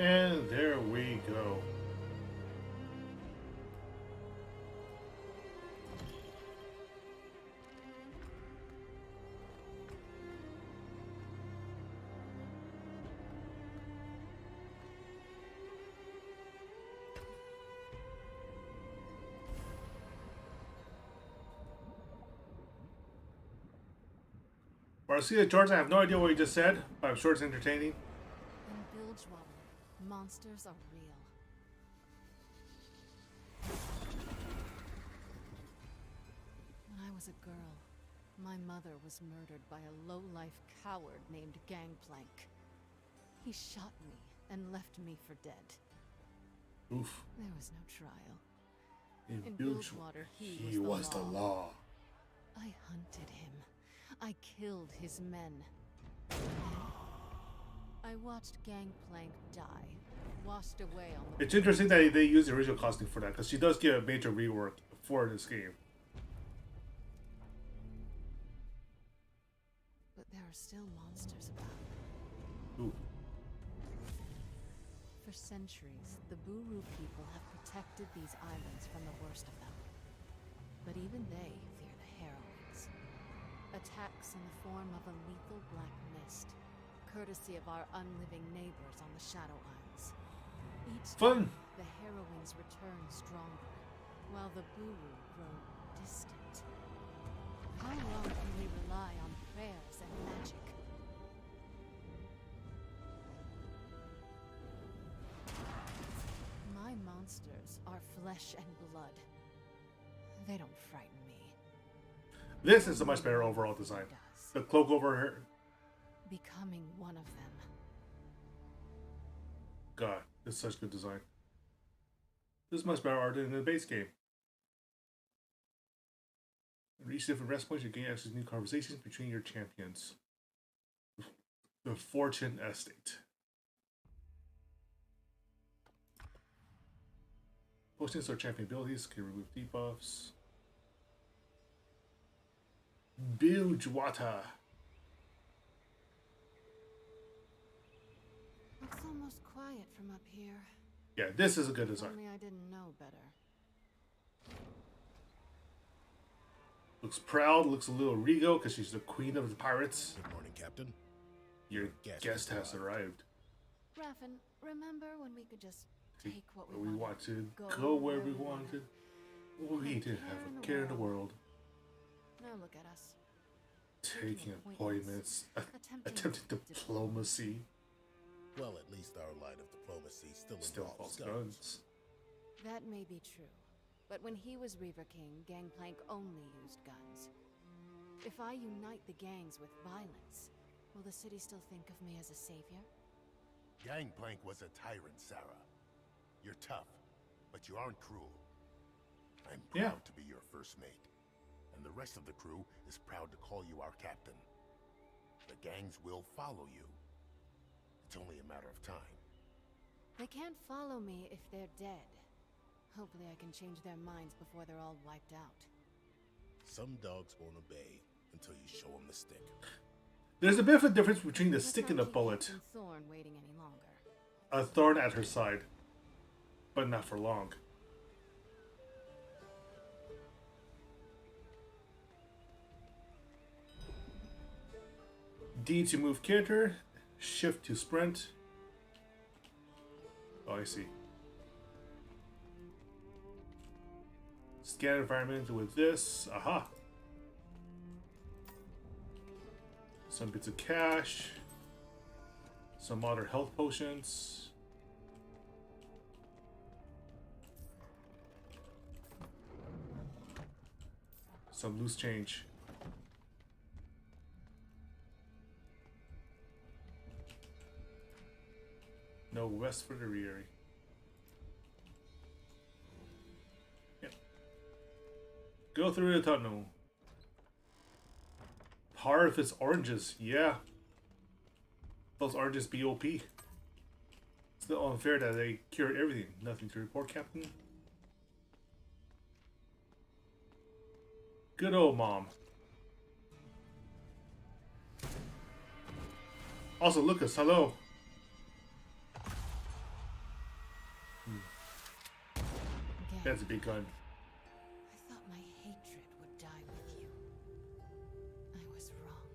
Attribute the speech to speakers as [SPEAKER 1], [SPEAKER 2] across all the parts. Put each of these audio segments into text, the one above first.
[SPEAKER 1] And there we go. Marcia, George, I have no idea what you just said, but I'm sure it's entertaining.
[SPEAKER 2] In Bilgewater, monsters are real. When I was a girl, my mother was murdered by a low-life coward named Gangplank. He shot me and left me for dead.
[SPEAKER 1] Oof.
[SPEAKER 2] There was no trial.
[SPEAKER 1] In
[SPEAKER 2] Bilgewater,
[SPEAKER 1] he was the law.
[SPEAKER 2] I hunted him. I killed his men. I watched Gangplank die, washed away on the...
[SPEAKER 1] It's interesting that they use the original costume for that, because she does get a major rework for this game.
[SPEAKER 2] But there are still monsters about.
[SPEAKER 1] Ooh.
[SPEAKER 2] For centuries, the Buru people have protected these islands from the worst of them. But even they fear the heroines. Attacks in the form of a lethal black mist, courtesy of our unliving neighbors on the Shadow Isles. Each time, the heroines return stronger, while the Buru grow distant. How long can we rely on prayers and magic? My monsters are flesh and blood. They don't frighten me.
[SPEAKER 1] This is a much better overall design. The cloak over her.
[SPEAKER 2] Becoming one of them.
[SPEAKER 1] God, this is such good design. This is much better art than the base game. Reach different rest points, you gain access to new conversations between your champions. The Fortune Estate. Potions or champion abilities can remove debuffs. Bilgewater.
[SPEAKER 2] Looks almost quiet from up here.
[SPEAKER 1] Yeah, this is a good design.
[SPEAKER 2] Only I didn't know better.
[SPEAKER 1] Looks proud, looks a little regal because she's the queen of the pirates.
[SPEAKER 3] Good morning, Captain.
[SPEAKER 1] Your guest has arrived.
[SPEAKER 2] Raffen, remember when we could just take what we
[SPEAKER 1] wanted, go where we wanted. We didn't have a care in the world.
[SPEAKER 2] Now look at us.
[SPEAKER 1] Taking appointments, attempting diplomacy.
[SPEAKER 3] Well, at least our line of diplomacy still
[SPEAKER 1] involves
[SPEAKER 3] involves
[SPEAKER 1] guns.
[SPEAKER 2] That may be true, but when he was Reaver King, Gangplank only used guns. If I unite the gangs with violence, will the city still think of me as a savior?
[SPEAKER 3] Gangplank was a tyrant, Sarah. You're tough, but you aren't cruel. I'm proud to be your first mate, and the rest of the crew is proud to call you our captain. The gangs will follow you. It's only a matter of time.
[SPEAKER 2] They can't follow me if they're dead. Hopefully I can change their minds before they're all wiped out.
[SPEAKER 3] Some dogs won't obey until you show them the stick.
[SPEAKER 1] There's a bit of a difference between the stick and the bullet.
[SPEAKER 2] Thorn waiting any longer.
[SPEAKER 1] A thorn at her side, but not for long. D to move character, shift to sprint. Oh, I see. Scan environment with this. Aha. Some bits of cash. Some modern health potions. Some loose change. No rest for the rear. Yep. Go through the tunnel. Part of its oranges, yeah. Those oranges BOP. Still unfair that they cured everything. Nothing to report, Captain. Good old mom. Also, Lucas, hello.
[SPEAKER 2] again.
[SPEAKER 1] That's a big gun.
[SPEAKER 2] I thought my hatred would die with you. I was wrong.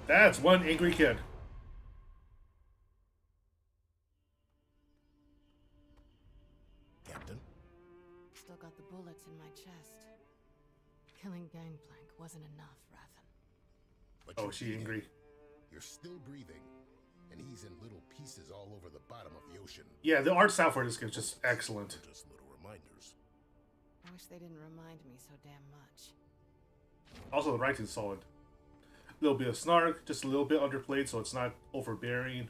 [SPEAKER 1] That's one angry kid.
[SPEAKER 3] Captain?
[SPEAKER 2] Still got the bullets in my chest. Killing Gangplank wasn't enough, Rathan.
[SPEAKER 3] But
[SPEAKER 1] Oh,
[SPEAKER 3] you're
[SPEAKER 1] she
[SPEAKER 3] breathing.
[SPEAKER 1] angry.
[SPEAKER 3] You're still breathing, and he's in little pieces all over the bottom of the ocean.
[SPEAKER 1] Yeah, the art style for this game is just excellent.
[SPEAKER 3] Just little reminders.
[SPEAKER 2] I wish they didn't remind me so damn much.
[SPEAKER 1] Also, the writing's solid. A little bit of snark, just a little bit underplayed, so it's not overbearing.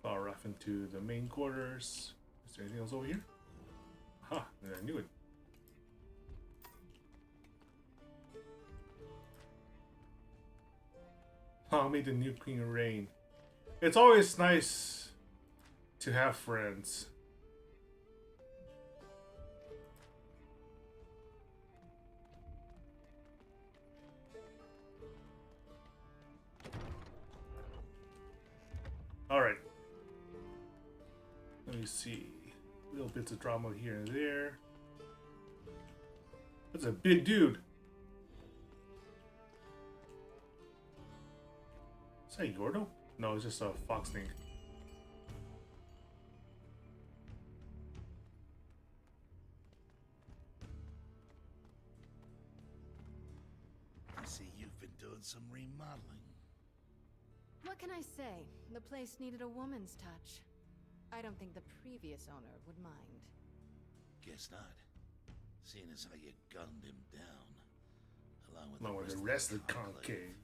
[SPEAKER 1] Far off into the main quarters. Is there anything else over here? Huh, I knew it. Oh, made the new queen reign. It's always nice to have friends. Alright. Let me see. Little bits of drama here and there. That's a big dude. Is that Yordo? No, it's just a fox thing.
[SPEAKER 4] I see you've been doing some remodeling.
[SPEAKER 2] What can I say? The place needed a woman's touch. I don't think the previous owner would mind.
[SPEAKER 4] Guess not. Seeing as how you gunned him down, along with
[SPEAKER 1] Along with the rest of the conclave.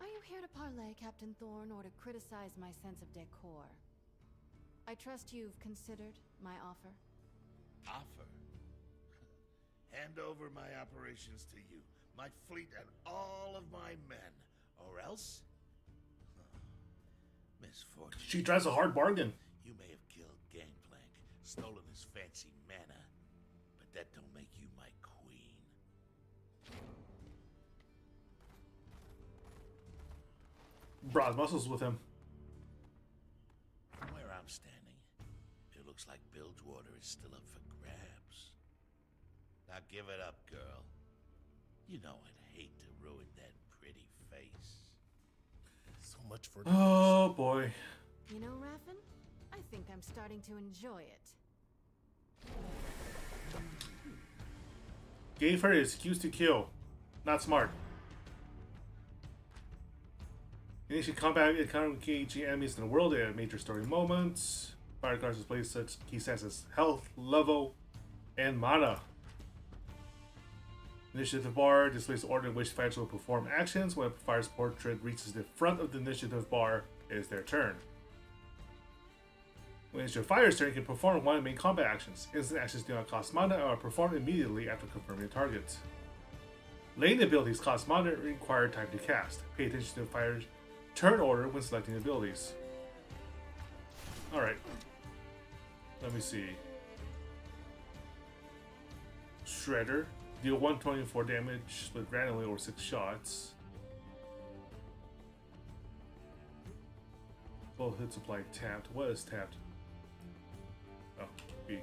[SPEAKER 2] Are you here to parley, Captain Thorne, or to criticize my sense of decor? I trust you've considered my offer.
[SPEAKER 4] Offer? Hand over my operations to you, my fleet, and all of my men, or else? Misfortune.
[SPEAKER 1] She drives a hard bargain.
[SPEAKER 4] You may have killed Gangplank, stolen his fancy mana, but that don't make you my queen.
[SPEAKER 1] Broad muscles with him.
[SPEAKER 4] From where I'm standing, it looks like Bilgewater is still up for grabs. Now give it up, girl. You know I'd hate to ruin that pretty face.
[SPEAKER 3] So much for
[SPEAKER 1] Oh boy.
[SPEAKER 2] You know, Raffen, I think I'm starting to enjoy it.
[SPEAKER 1] Gave her an excuse to kill. Not smart. Initiate combat engaging enemies in the world at major story moments. Fire cards display such key stats as health, level, and mana. Initiative bar displays the order in which fighters will perform actions. When a fire's portrait reaches the front of the initiative bar, it is their turn. When it's your fire's turn, you can perform one of the main combat actions. Instant actions do not cost mana and are performed immediately after confirming a target. Lane abilities cost mana and require time to cast. Pay attention to the fire's turn order when selecting abilities. Alright. Let me see. Shredder. Deal 124 damage, split randomly over 6 shots. Full hit supply tapped. What is tapped? Oh, B.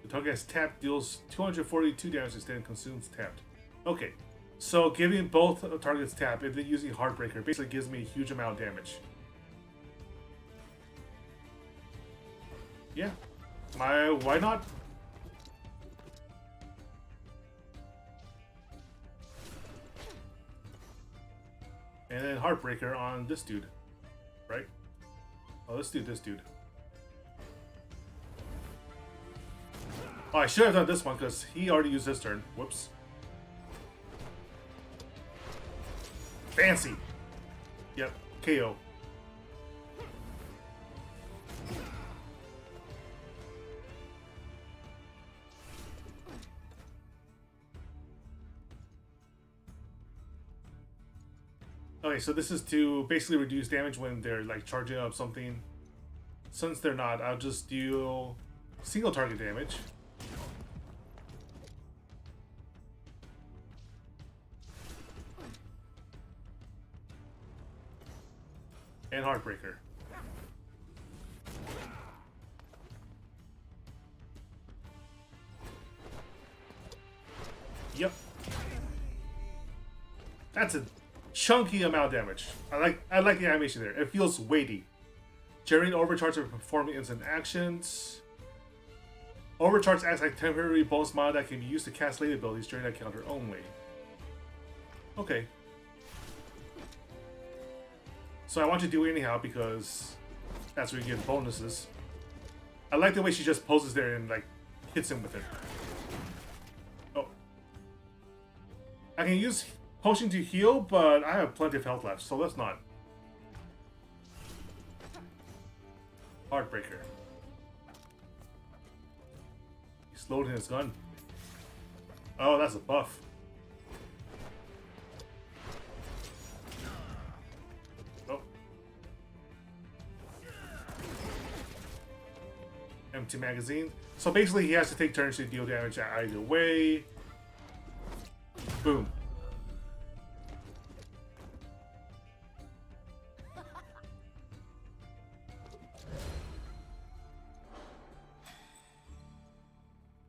[SPEAKER 1] The target has tapped, deals 242 damage instead and consumes tapped. Okay, so giving both targets tap, and then using Heartbreaker basically gives me a huge amount of damage. Yeah. Why not? And then Heartbreaker on this dude. Right? Oh, let's do this dude. Oh, I should have done this one because he already used his turn. Whoops. Fancy. Yep. KO. Okay, so this is to basically reduce damage when they're like charging up something. Since they're not, I'll just deal single target damage. And Heartbreaker. Yep. That's a chunky amount of damage. I like the animation there. It feels weighty. Generating overcharge of performing instant actions. Overcharge acts like temporary bonus mana that can be used to cast late abilities during that counter only. Okay. So I want to do it anyhow because that's where you get bonuses. I like the way she just poses there and like hits him with it. Oh. I can use potion to heal, but I have plenty of health left, so let's not. Heartbreaker. He's loading his gun. Oh, that's a buff. Oh. Empty magazine. So basically he has to take turns to deal damage either way. Boom.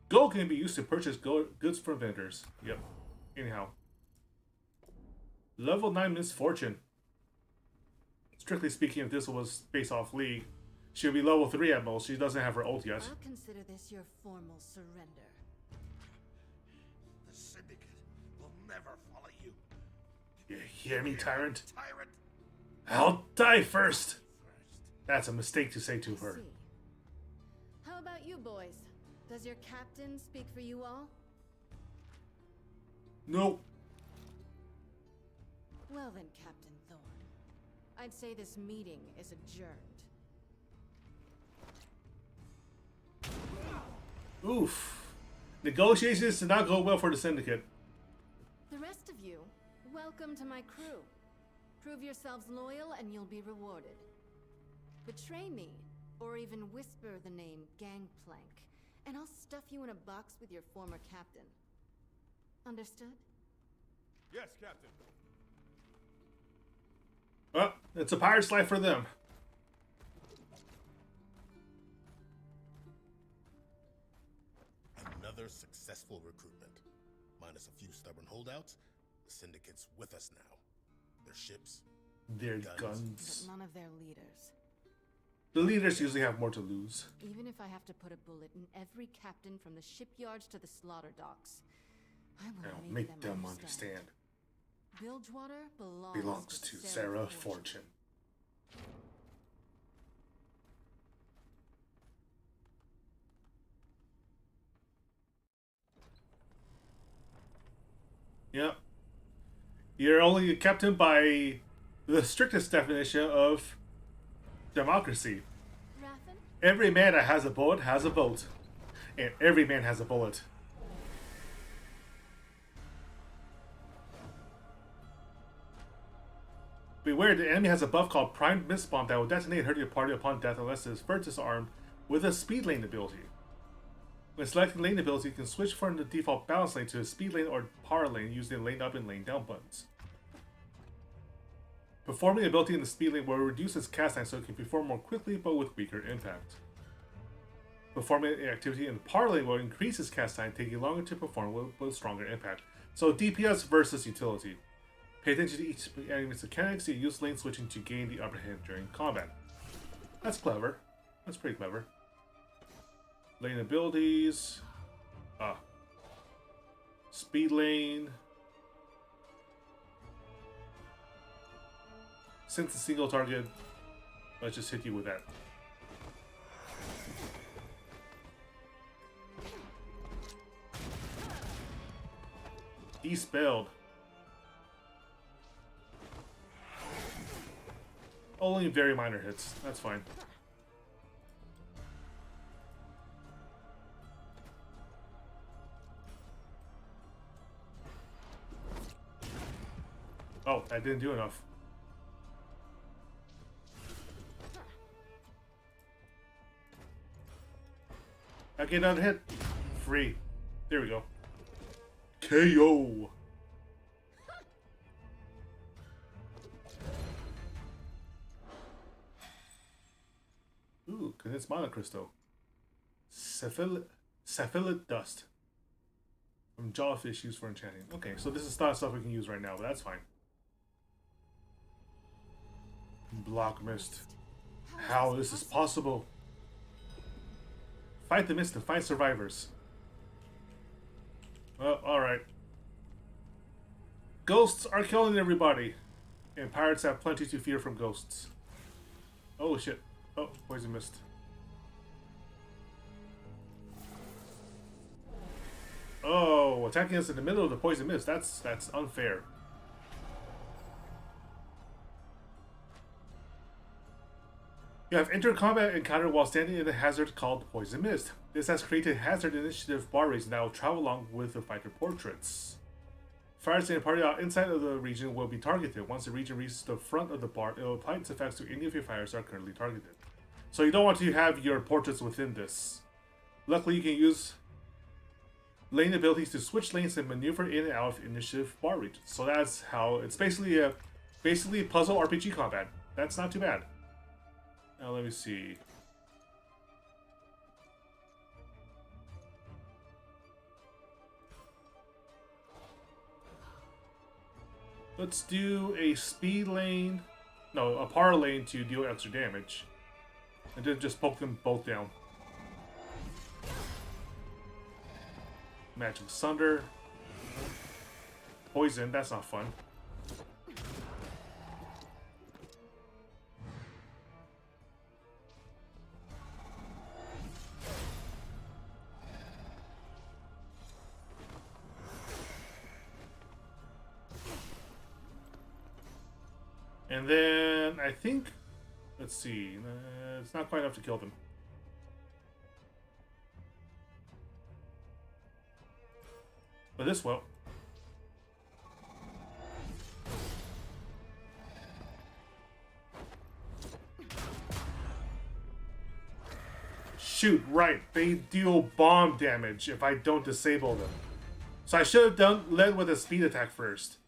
[SPEAKER 1] Gold can be used to purchase goods from vendors. Yep. Anyhow. Level 9 Misfortune. Strictly speaking, if this was based off League, she'll be level 3 at most. She doesn't have her ult yet.
[SPEAKER 2] I'll consider this your formal surrender.
[SPEAKER 4] The Syndicate will never follow you.
[SPEAKER 1] You hear me, Tyrant?
[SPEAKER 4] Tyrant!
[SPEAKER 1] I'll die first! That's a mistake to say to her.
[SPEAKER 2] See. How about you boys? Does your captain speak for you all?
[SPEAKER 1] No.
[SPEAKER 2] Well then, Captain Thorn. I'd say this meeting is adjourned.
[SPEAKER 1] Oof. Negotiations did not go well for the Syndicate.
[SPEAKER 2] The rest of you, welcome to my crew. Prove yourselves loyal and you'll be rewarded. Betray me, or even whisper the name Gangplank, and I'll stuff you in a box with your former captain. Understood?
[SPEAKER 3] Yes, Captain.
[SPEAKER 1] Well, it's a pirate's life for them.
[SPEAKER 3] Another successful recruitment. Minus a few stubborn holdouts, the Syndicate's with us now. Their ships,
[SPEAKER 1] Their
[SPEAKER 2] But
[SPEAKER 1] guns.
[SPEAKER 2] none of their leaders.
[SPEAKER 1] The leaders usually have more to lose.
[SPEAKER 2] Even if I have to put a bullet in every captain from the shipyards to the slaughter docks, I will
[SPEAKER 1] I'll
[SPEAKER 2] make,
[SPEAKER 1] make
[SPEAKER 2] them
[SPEAKER 1] them
[SPEAKER 2] understand.
[SPEAKER 1] understand.
[SPEAKER 2] Bilgewater
[SPEAKER 1] Belongs to Sarah Fortune. Yep. You're only a captain by the strictest definition of democracy.
[SPEAKER 2] Rathan?
[SPEAKER 1] Every man that has a bullet has a vote. And every man has a bullet. Beware, the enemy has a buff called Primed Mist Bomb that will detonate and hurt your party upon death unless it is first disarmed with a speed lane ability. When selecting lane ability, you can switch from the default balance lane to a speed lane or power lane using lane up and lane down buttons. Performing ability in the speed lane will reduce its cast time so it can perform more quickly but with weaker impact. Performing activity in the power lane will increase its cast time, taking longer to perform with stronger impact. So DPS versus utility. Pay attention to each enemy's mechanics and use lane switching to gain the upper hand during combat. That's clever. That's pretty clever. Lane abilities. Speed lane. Since the single target, let's just hit you with that. Despelled. Only very minor hits. That's fine. Oh, that didn't do enough. I get another hit. Free. There we go. KO. Ooh, condensed mana crystal. Cephalic dust. From jawfish used for enchanting. Okay, so this is not stuff we can use right now, but that's fine. Block mist. How this is possible? Fight the mist to find survivors. Well, alright. Ghosts are killing everybody. And pirates have plenty to fear from ghosts. Oh shit. Oh, poison mist. Oh, attacking us in the middle of the poison mist. That's unfair. You have entered combat encounter while standing in a hazard called Poison Mist. This has created hazard initiative bar rates that will travel along with the fighter portraits. Fires in a party inside of the region will be targeted. Once the region reaches the front of the bar, it will apply its effects to any of your fires that are currently targeted. So you don't want to have your portraits within this. Luckily, you can use lane abilities to switch lanes and maneuver in and out of initiative bar regions. So that's how it's basically puzzle RPG combat. That's not too bad. Now let me see. Let's do a speed lane. No, a power lane to deal extra damage. And then just poke them both down. Magic Sunder. Poison, that's not fun. And then I think, let's see, it's not quite enough to kill them. But this will. Shoot, right. They deal bomb damage if I don't disable them. So I should have led with a speed attack first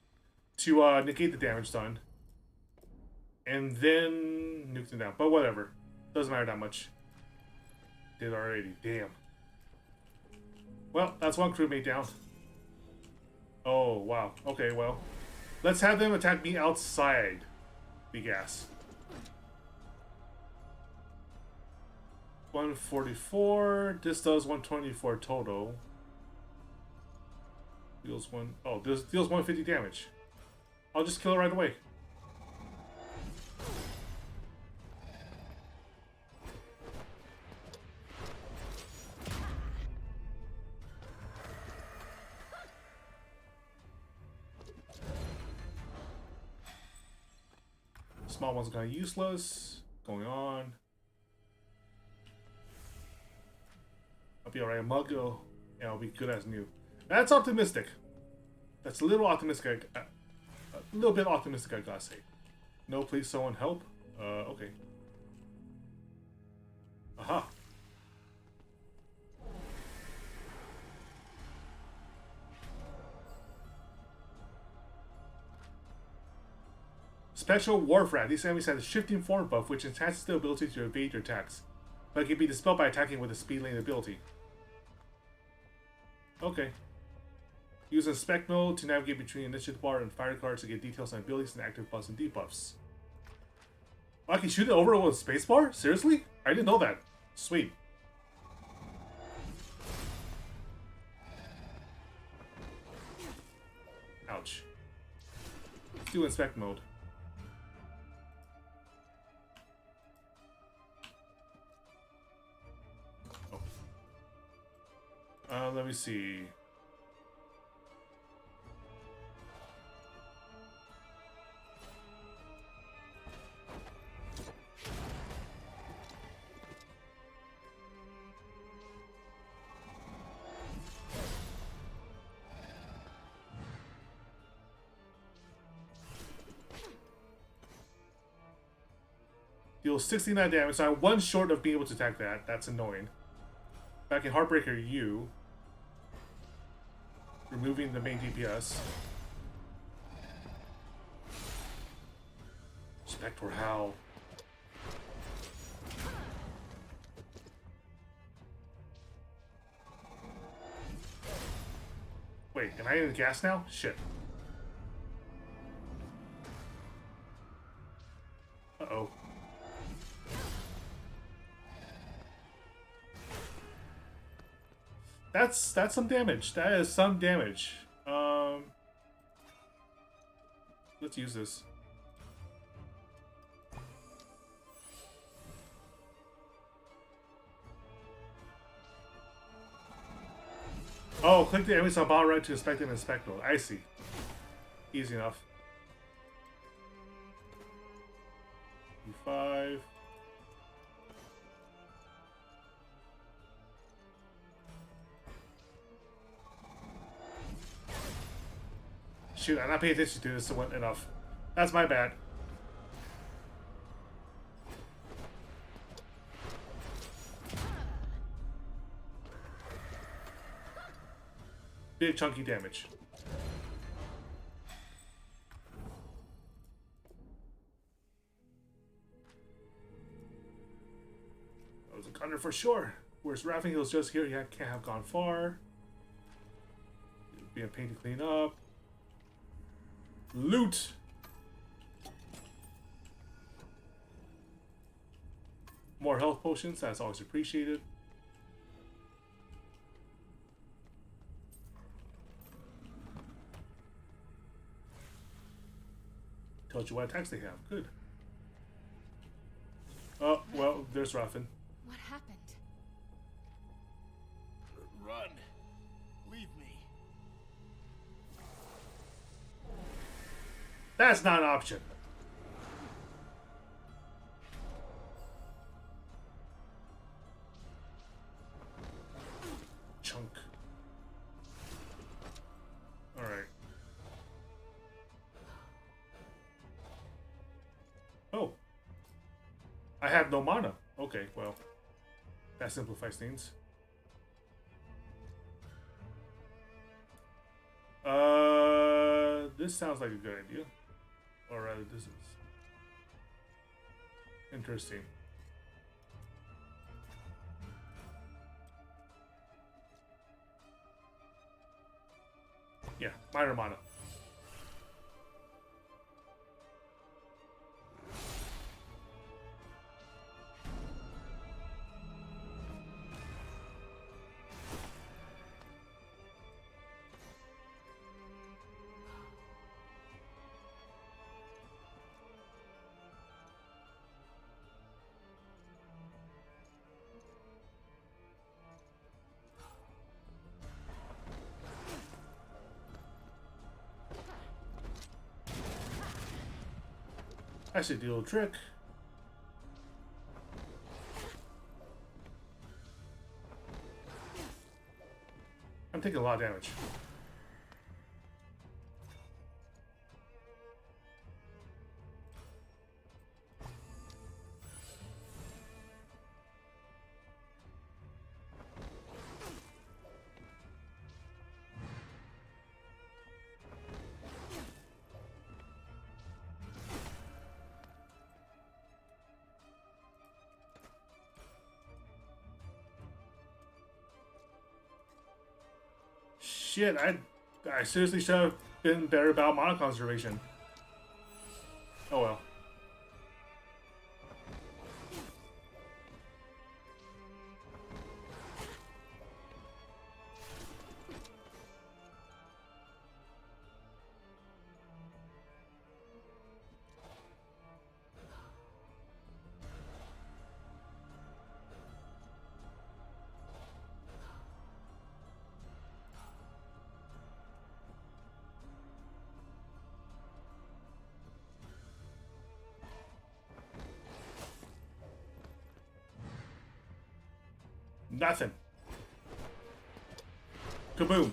[SPEAKER 1] to negate the damage done. And then nuke them down. But whatever. Doesn't matter that much. Did already. Damn. Well, that's one crewmate down. Oh, wow. Okay, well. Let's have them attack me outside the gas. 144. This does 124 total. Deals one. Oh, this deals 150 damage. I'll just kill it right away. Small ones are kind of useless. Going on. I'll be alright. Muggo. Yeah, I'll be good as new. That's optimistic. That's a little optimistic. A little bit optimistic, I gotta say. No, please, someone help. Okay. Aha. Special Wharf Rat. These enemies have a shifting form buff, which enhances the ability to evade your attacks. But it can be dispelled by attacking with a speed lane ability. Okay. Use Inspect mode to navigate between initiative bar and fire cards to get details on abilities and active buffs and debuffs. Oh, I can shoot it over with spacebar? Seriously? I didn't know that. Sweet. Ouch. Let's do Inspect mode. Let me see. Deals 69 damage, so I'm one short of being able to attack that. That's annoying. Back in Heartbreaker U, removing the main DPS. Spectre Howl. Wait, am I in the gas now? Shit. Uh-oh. That's some damage. That is some damage. Let's use this. Oh, click the enemies on bottom right to inspect them in Spectral. I see. Easy enough. E5. Shoot, I'm not paying attention to this enough. That's my bad. Big chunky damage. That was a gunner for sure. Whereas Raffingill's just here, you can't have gone far. It'd be a pain to clean up. Loot! More health potions, that's always appreciated. Tells you what attacks they have. Good. Oh, well, there's Raffin.
[SPEAKER 2] What happened?
[SPEAKER 3] Run! Leave me.
[SPEAKER 1] That's not an option. Chunk. Alright. Oh. I have no mana. Okay, well. That simplifies things. This sounds like a good idea. Or rather, this is interesting. Yeah, minor mana. I should do a little trick. I'm taking a lot of damage. Shit, I seriously should have been better about mana conservation. Oh well. Nothing. Kaboom.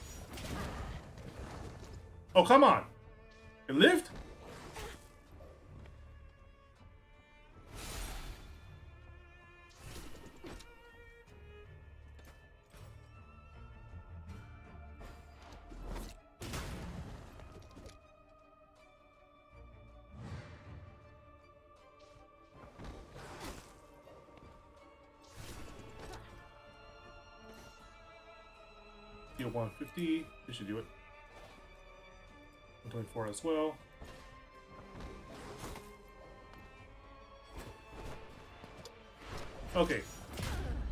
[SPEAKER 1] Oh, come on. It lived? get 150. This should do it. 124 as well. Okay.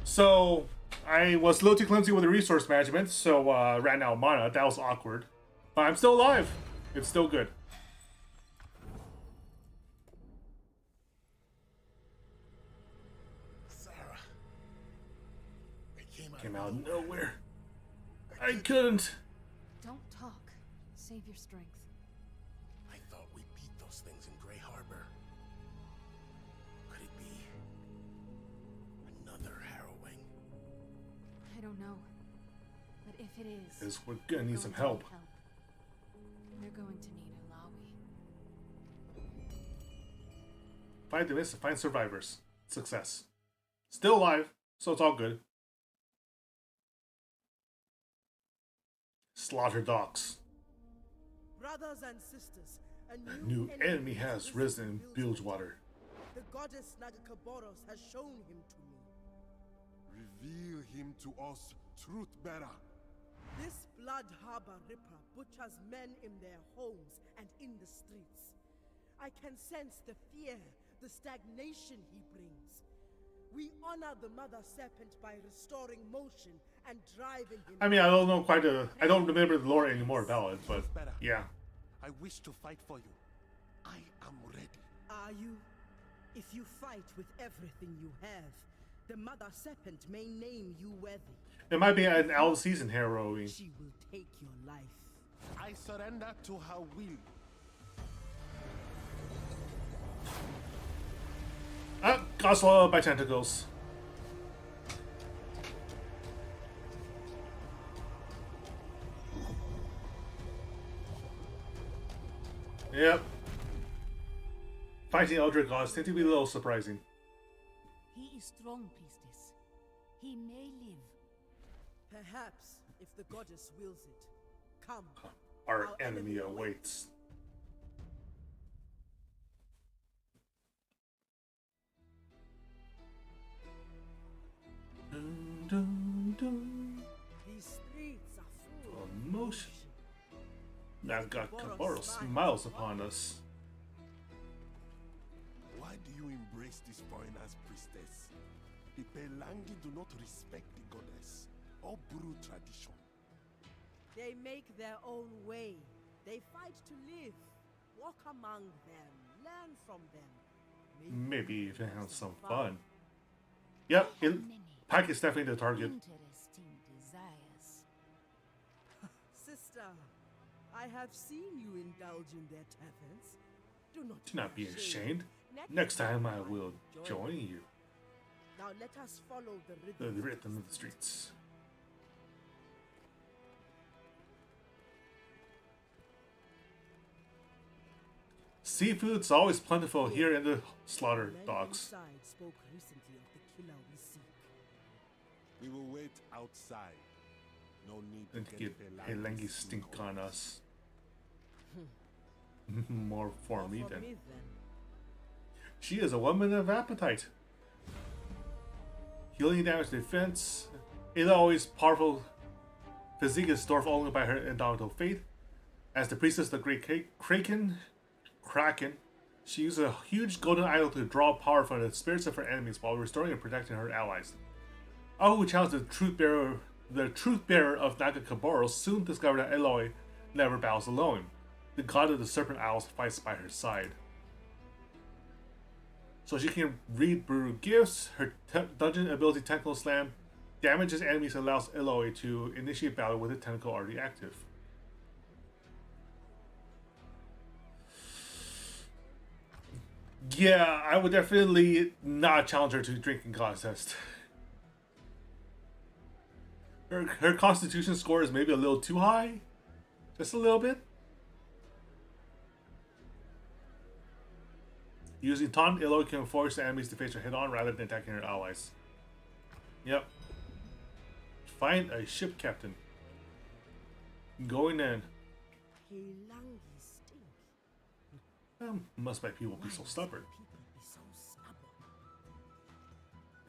[SPEAKER 1] So I was a little too clumsy with the resource management, so ran out of mana. That was awkward. But I'm still alive. It's still good.
[SPEAKER 3] Sarah. They
[SPEAKER 1] Came out of nowhere. I couldn't.
[SPEAKER 2] Don't talk. Save your strength.
[SPEAKER 3] I thought we beat those things in Grey Harbor. Could it be another harrowing?
[SPEAKER 2] I don't know. But if it is,
[SPEAKER 1] Because we're gonna need some help.
[SPEAKER 2] They're going to need Alawi.
[SPEAKER 1] Find the mist, find survivors. Success. Still alive, so it's all good. Slaughter docks.
[SPEAKER 5] Brothers and sisters,
[SPEAKER 1] A new enemy has risen in Bilgewater.
[SPEAKER 5] The goddess Nagakaboros has shown him to me.
[SPEAKER 6] Reveal him to us, truth bearer.
[SPEAKER 5] This Blood Harbor Ripper butchers men in their homes and in the streets. I can sense the fear, the stagnation he brings. We honor the Mother Serpent by restoring motion and driving him.
[SPEAKER 1] I mean, I don't know quite I don't remember the lore anymore about it, but yeah.
[SPEAKER 6] I wish to fight for you. I am ready.
[SPEAKER 5] Are you? If you fight with everything you have, the Mother Serpent may name you worthy.
[SPEAKER 1] It might be an out of season harrowing.
[SPEAKER 5] She will take your life.
[SPEAKER 6] I surrender to her will.
[SPEAKER 1] Got swallowed by tentacles. Yep. Fighting Eldritch gods tend to be a little surprising.
[SPEAKER 7] He is strong, priestess. He may live.
[SPEAKER 5] Perhaps, if the goddess wills it. Come.
[SPEAKER 1] Our enemy awaits. Dun, dun, dun.
[SPEAKER 5] These streets are full of
[SPEAKER 1] Emotion. Nagakaboros smiles upon us.
[SPEAKER 6] Why do you embrace this foreigner's priestess? The Pelangi do not respect the goddess or brew tradition.
[SPEAKER 5] They make their own way. They fight to live. Walk among them. Learn from them.
[SPEAKER 1] Maybe even have some fun. Yep, Pike is definitely the target.
[SPEAKER 7] Interesting desires.
[SPEAKER 5] Sister, I have seen you indulge in their taverns. Do
[SPEAKER 1] Do not be ashamed. Next time I will join you.
[SPEAKER 5] Now let us follow the
[SPEAKER 1] The
[SPEAKER 5] rhythm.
[SPEAKER 1] rhythm of the streets. Seafood's always plentiful here in the slaughter
[SPEAKER 5] Men
[SPEAKER 1] docks.
[SPEAKER 5] inside spoke recently of the killer we seek.
[SPEAKER 6] We will wait outside. No need
[SPEAKER 1] And
[SPEAKER 6] to
[SPEAKER 1] get Pelangi stink on us. More for
[SPEAKER 5] Or
[SPEAKER 1] me
[SPEAKER 5] for
[SPEAKER 1] then.
[SPEAKER 5] me then.
[SPEAKER 1] She is a woman of appetite. Healing damage defense. Eloi's powerful physique is dwarfed only by her indomitable faith. As the priestess of the Great Kraken, she uses a huge golden idol to draw power from the spirits of her enemies while restoring and protecting her allies. All who challenge the truth bearer of Nagakaboros soon discover that Eloi never bows alone. The god of the Serpent Isles fights by her side. So she can read brew gifts. Her dungeon ability Tentacle Slam damages enemies and allows Eloi to initiate battle with a tentacle already active. Yeah, I would definitely not challenge her to a drinking contest. Her constitution score is maybe a little too high. Just a little bit. Using Taunt, Eloi can force the enemies to face her head on rather than attacking her allies. Yep. Find a ship captain. Going in.
[SPEAKER 5] Pelangi stink.
[SPEAKER 1] Must my people be so stubborn.
[SPEAKER 5] People be so stubborn.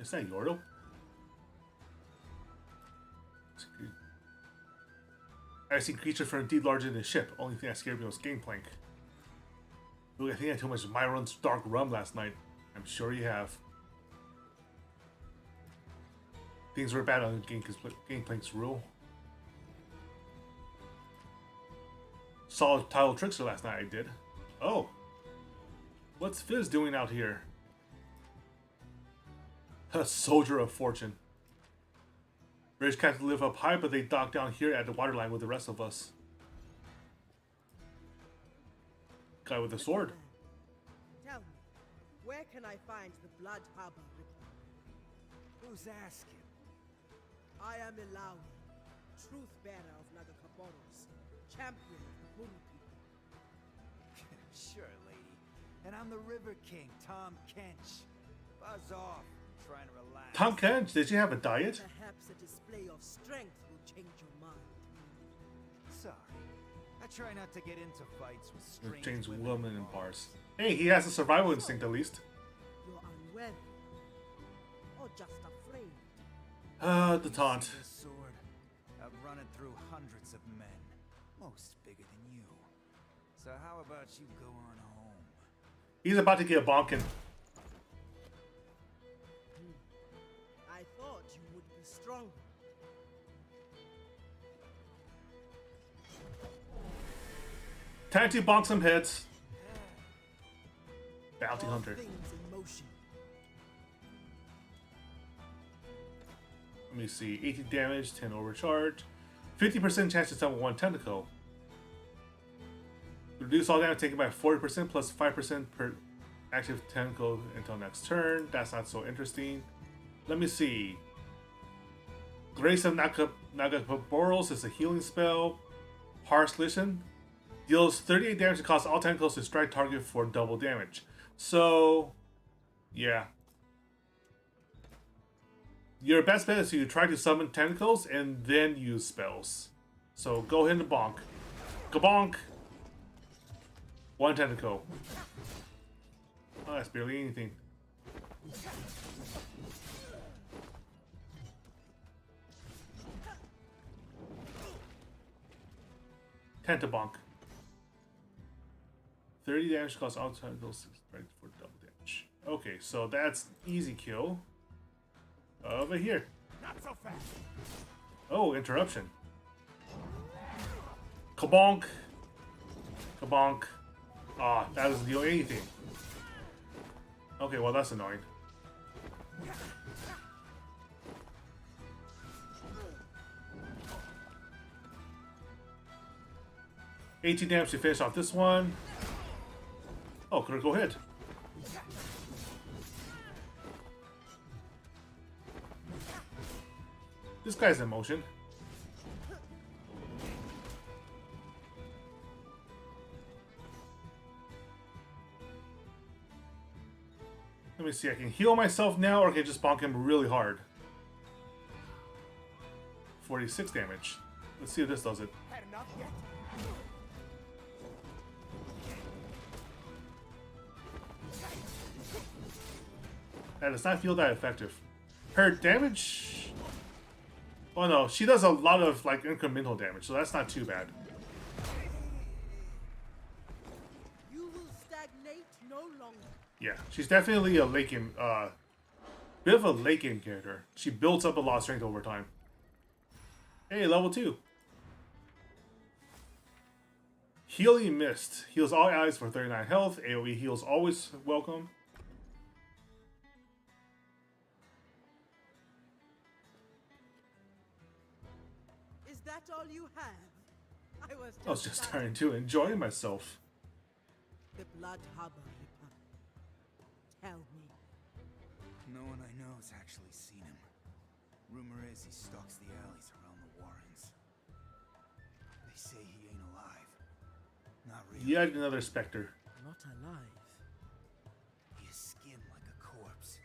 [SPEAKER 1] Is that Yordle? I've seen creatures from deep larger than the ship. Only thing that scared me was Gangplank. Look, I think I had too much Myron's dark rum last night. I'm sure you have. Things were bad on Gangplank's rule. Saw Tile Trickster last night, I did. Oh. What's Fizz doing out here? A soldier of fortune. British captains live up high, but they dock down here at the waterline with the rest of us. Guy with a sword.
[SPEAKER 5] Tell me, where can I find the Blood Harbor Ripper?
[SPEAKER 8] Who's asking?
[SPEAKER 5] I am Ilawi, truth bearer of Nagakaboros, champion of the Buru people.
[SPEAKER 8] Sure, lady. And I'm the River King, Tom Kench. Buzz off. I'm trying to relax.
[SPEAKER 1] Tom Kench, did you have a diet?
[SPEAKER 5] Perhaps a display of strength will change your mind.
[SPEAKER 8] Sorry. I try not to get into fights with strange
[SPEAKER 1] Change
[SPEAKER 8] women
[SPEAKER 1] women in bars. Hey, he has a survival instinct at least.
[SPEAKER 5] You're unwell. Or just afraid.
[SPEAKER 1] The taunt.
[SPEAKER 8] This sword, I've run it through hundreds of men, most bigger than you. So how about you go on home?
[SPEAKER 1] He's about to get bonking.
[SPEAKER 5] I thought you would be stronger.
[SPEAKER 1] Time to bonk some heads. Bounty
[SPEAKER 5] All
[SPEAKER 1] hunter.
[SPEAKER 5] things in motion.
[SPEAKER 1] Let me see. 18 damage, 10 overcharge, 50% chance to summon one tentacle. Reduce all damage taken by 40% plus 5% per active tentacle until next turn. That's not so interesting. Let me see. Grace of Nagaboros is a healing spell. Harsh Listen deals 38 damage and causes all tentacles to strike target for double damage. So, yeah. Your best bet is to try to summon tentacles and then use spells. So go ahead and bonk. Kabonk! One tentacle. Oh, that's barely anything. Tentabonk. 30 damage costs all tentacles strike for double damage. Okay, so that's easy kill. Over here.
[SPEAKER 6] Not so fast.
[SPEAKER 1] Oh, interruption. Kabonk. Kabonk. Ah, that doesn't deal anything. Okay, well that's annoying. $18 damage to finish off this one. Oh, critical hit. This guy's in motion. Let me see, I can heal myself now or I can just bonk him really hard. 46 damage. Let's see if this does it.
[SPEAKER 6] Had enough yet?
[SPEAKER 1] That does not feel that effective. Her damage... Oh no, she does a lot of like incremental damage, so that's not too bad.
[SPEAKER 5] You will stagnate no longer.
[SPEAKER 1] Yeah, she's definitely a late game, bit of a late game character. She builds up a lot of strength over time. Hey, level 2. Healing Mist. Heals all allies for 39 health. AoE heals always welcome.
[SPEAKER 5] Is that all you have?
[SPEAKER 1] I was just trying to enjoy myself.
[SPEAKER 5] The Blood Harbor Ripper. Tell me.
[SPEAKER 8] No one I know has actually seen him. Rumor is he stalks the alleys around the Warrens. They say he ain't alive. Not really.
[SPEAKER 1] Yet another specter.
[SPEAKER 5] Not alive.
[SPEAKER 8] His skin like a corpse.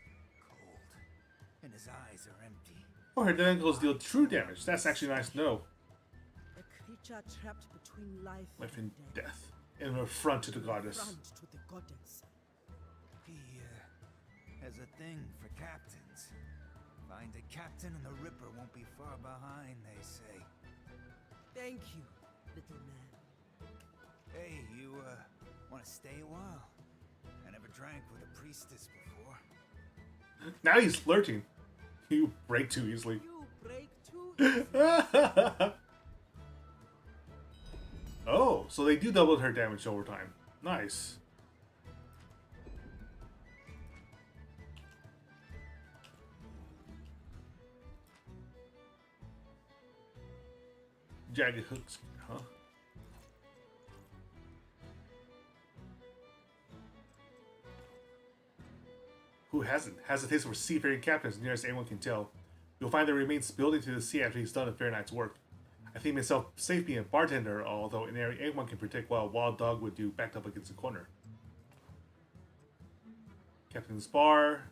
[SPEAKER 8] Cold. And his eyes are empty.
[SPEAKER 1] Oh, her tentacles deal true damage. That's actually nice to know.
[SPEAKER 5] A creature trapped between life
[SPEAKER 1] And death. In an affront to the goddess.
[SPEAKER 5] Front to the goddess.
[SPEAKER 8] He, has a thing for captains. Find a captain and the Ripper won't be far behind, they say.
[SPEAKER 5] Thank you. little man.
[SPEAKER 8] Hey, you, want to stay a while? I never drank with a priestess before.
[SPEAKER 1] Now he's flirting. You break too easily.
[SPEAKER 5] You break too easily.
[SPEAKER 1] Oh, so they do double her damage over time. Nice. Jagged hooks, huh? Who hasn't? Has a taste for seafaring captains, near as anyone can tell. You'll find the remains building to the sea after he's done a fair night's work. I think myself safe being a bartender, although an area anyone can predict what a wild dog would do backed up against a corner. Captain's bar.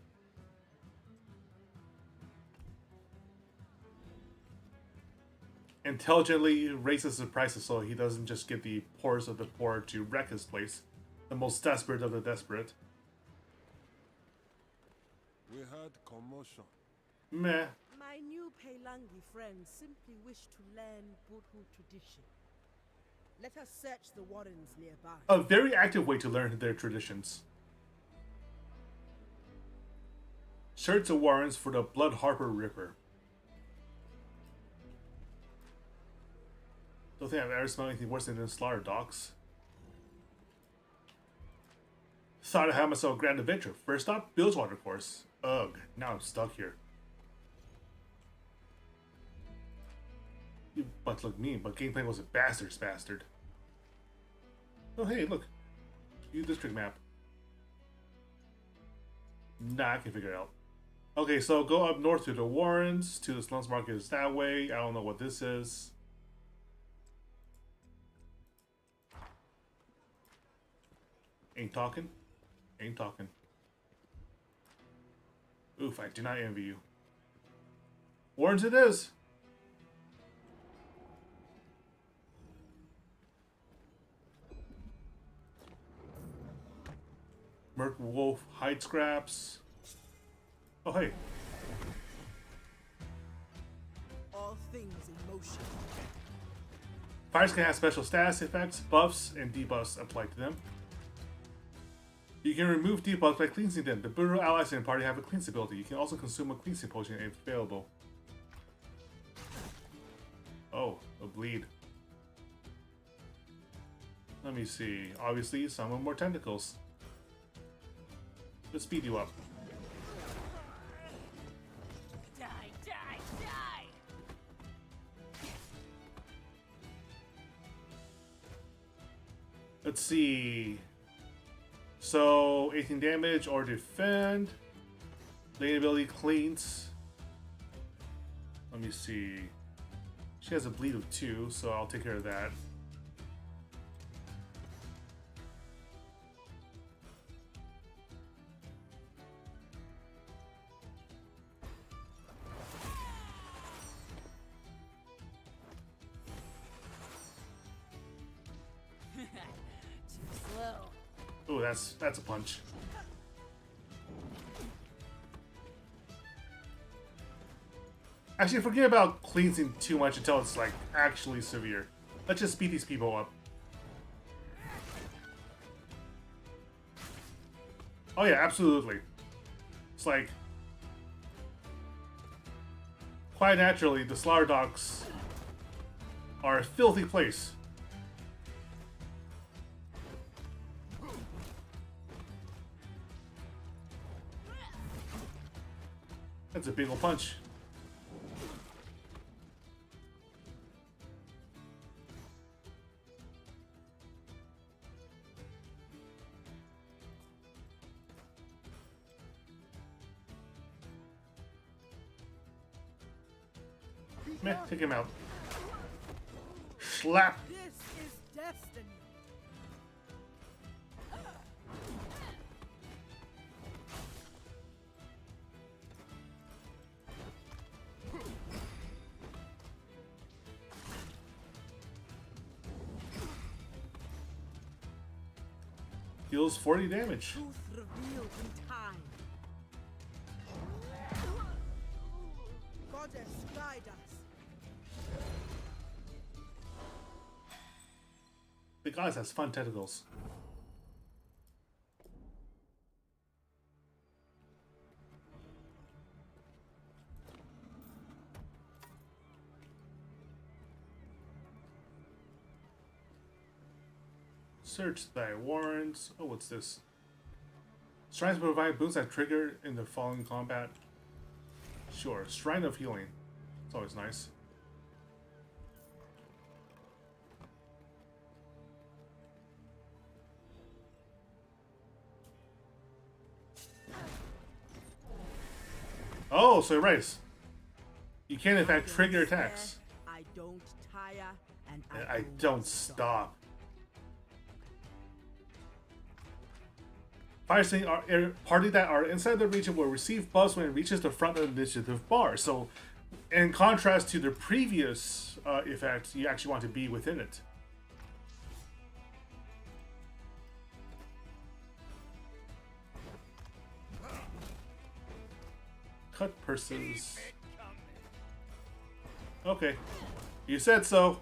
[SPEAKER 1] Intelligently raises the prices so he doesn't just get the poorest of the poor to wreck his place. The most desperate of the desperate.
[SPEAKER 6] We heard commotion.
[SPEAKER 1] Meh.
[SPEAKER 5] My new Peilangi friends simply wish to learn Budhu tradition. Let us search the warrens nearby.
[SPEAKER 1] A very active way to learn their traditions. Search the warrens for the Blood Harper Ripper. Don't think I've ever smelled anything worse than the slaughter docks. Thought I had myself a grand adventure. First stop, Bilgewater course. Ugh, now I'm stuck here. You bunch look mean, but gameplay was a bastard's bastard. Oh hey, look. New district map. Nah, I can figure it out. Okay, so go up north to the Warrens, to the Slums Market is that way. I don't know what this is. Ain't talking. Ain't talking. Oof, I do not envy you. Warrens it is! Merc Wolf hide scraps. Oh hey.
[SPEAKER 5] All things in motion.
[SPEAKER 1] Fires can have special status effects, buffs, and debuffs applied to them. You can remove debuffs by cleansing them. The Bureau allies in the party have a cleanse ability. You can also consume a cleansing potion if available. Oh, a bleed. Let me see. Obviously, some with more tentacles. Let's speed you up.
[SPEAKER 7] Die, die, die!
[SPEAKER 1] Let's see. So, 18 damage or defend. Lane ability cleans. Let me see. She has a bleed of 2, so I'll take care of that.
[SPEAKER 7] Too slow.
[SPEAKER 1] Ooh, that's a punch. Actually, forget about cleansing too much until it's like actually severe. Let's just speed these people up. Oh yeah, absolutely. It's like quite naturally the slaughter docks are a filthy place. That's a big ol' punch. Meh, take him out. Slap!
[SPEAKER 5] This is destiny.
[SPEAKER 1] Deals 40 damage.
[SPEAKER 5] Truth revealed in time. Goddess, guide us.
[SPEAKER 1] The goddess has fun tentacles. Search thy warrants. Oh, what's this? Shrines provide boosts that trigger in the following combat. Sure. Shrine of Healing. It's always nice. Oh, so right. You can in fact trigger attacks.
[SPEAKER 5] I don't tire and
[SPEAKER 1] I don't stop. Fire Sting party that are inside the region will receive buffs when it reaches the front of the initiative bar. So, in contrast to the previous effect, you actually want to be within it. Cut purses. Okay. You said so.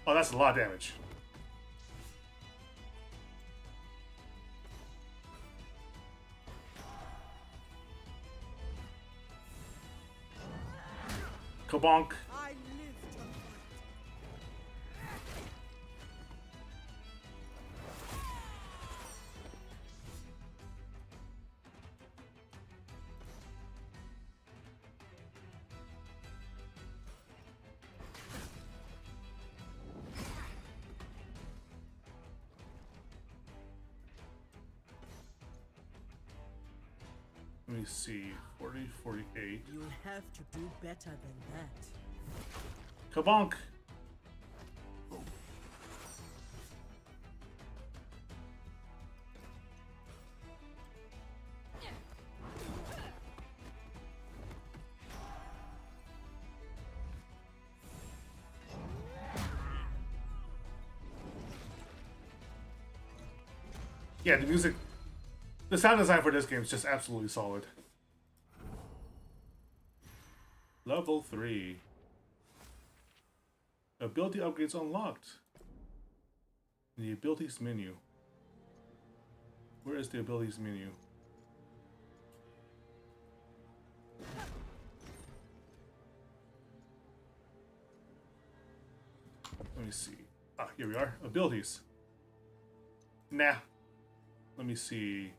[SPEAKER 1] Oh, that's a lot of damage. Kabonk.
[SPEAKER 5] I live to fight.
[SPEAKER 1] Let me see. 40, 48.
[SPEAKER 5] You'll have to do better than that.
[SPEAKER 1] Kabonk. Yeah, the music, the sound design for this game is just absolutely solid. Level 3. Ability upgrades unlocked. In the abilities menu. Where is the abilities menu? Let me see. Ah, here we are. Abilities. Nah. Let me see.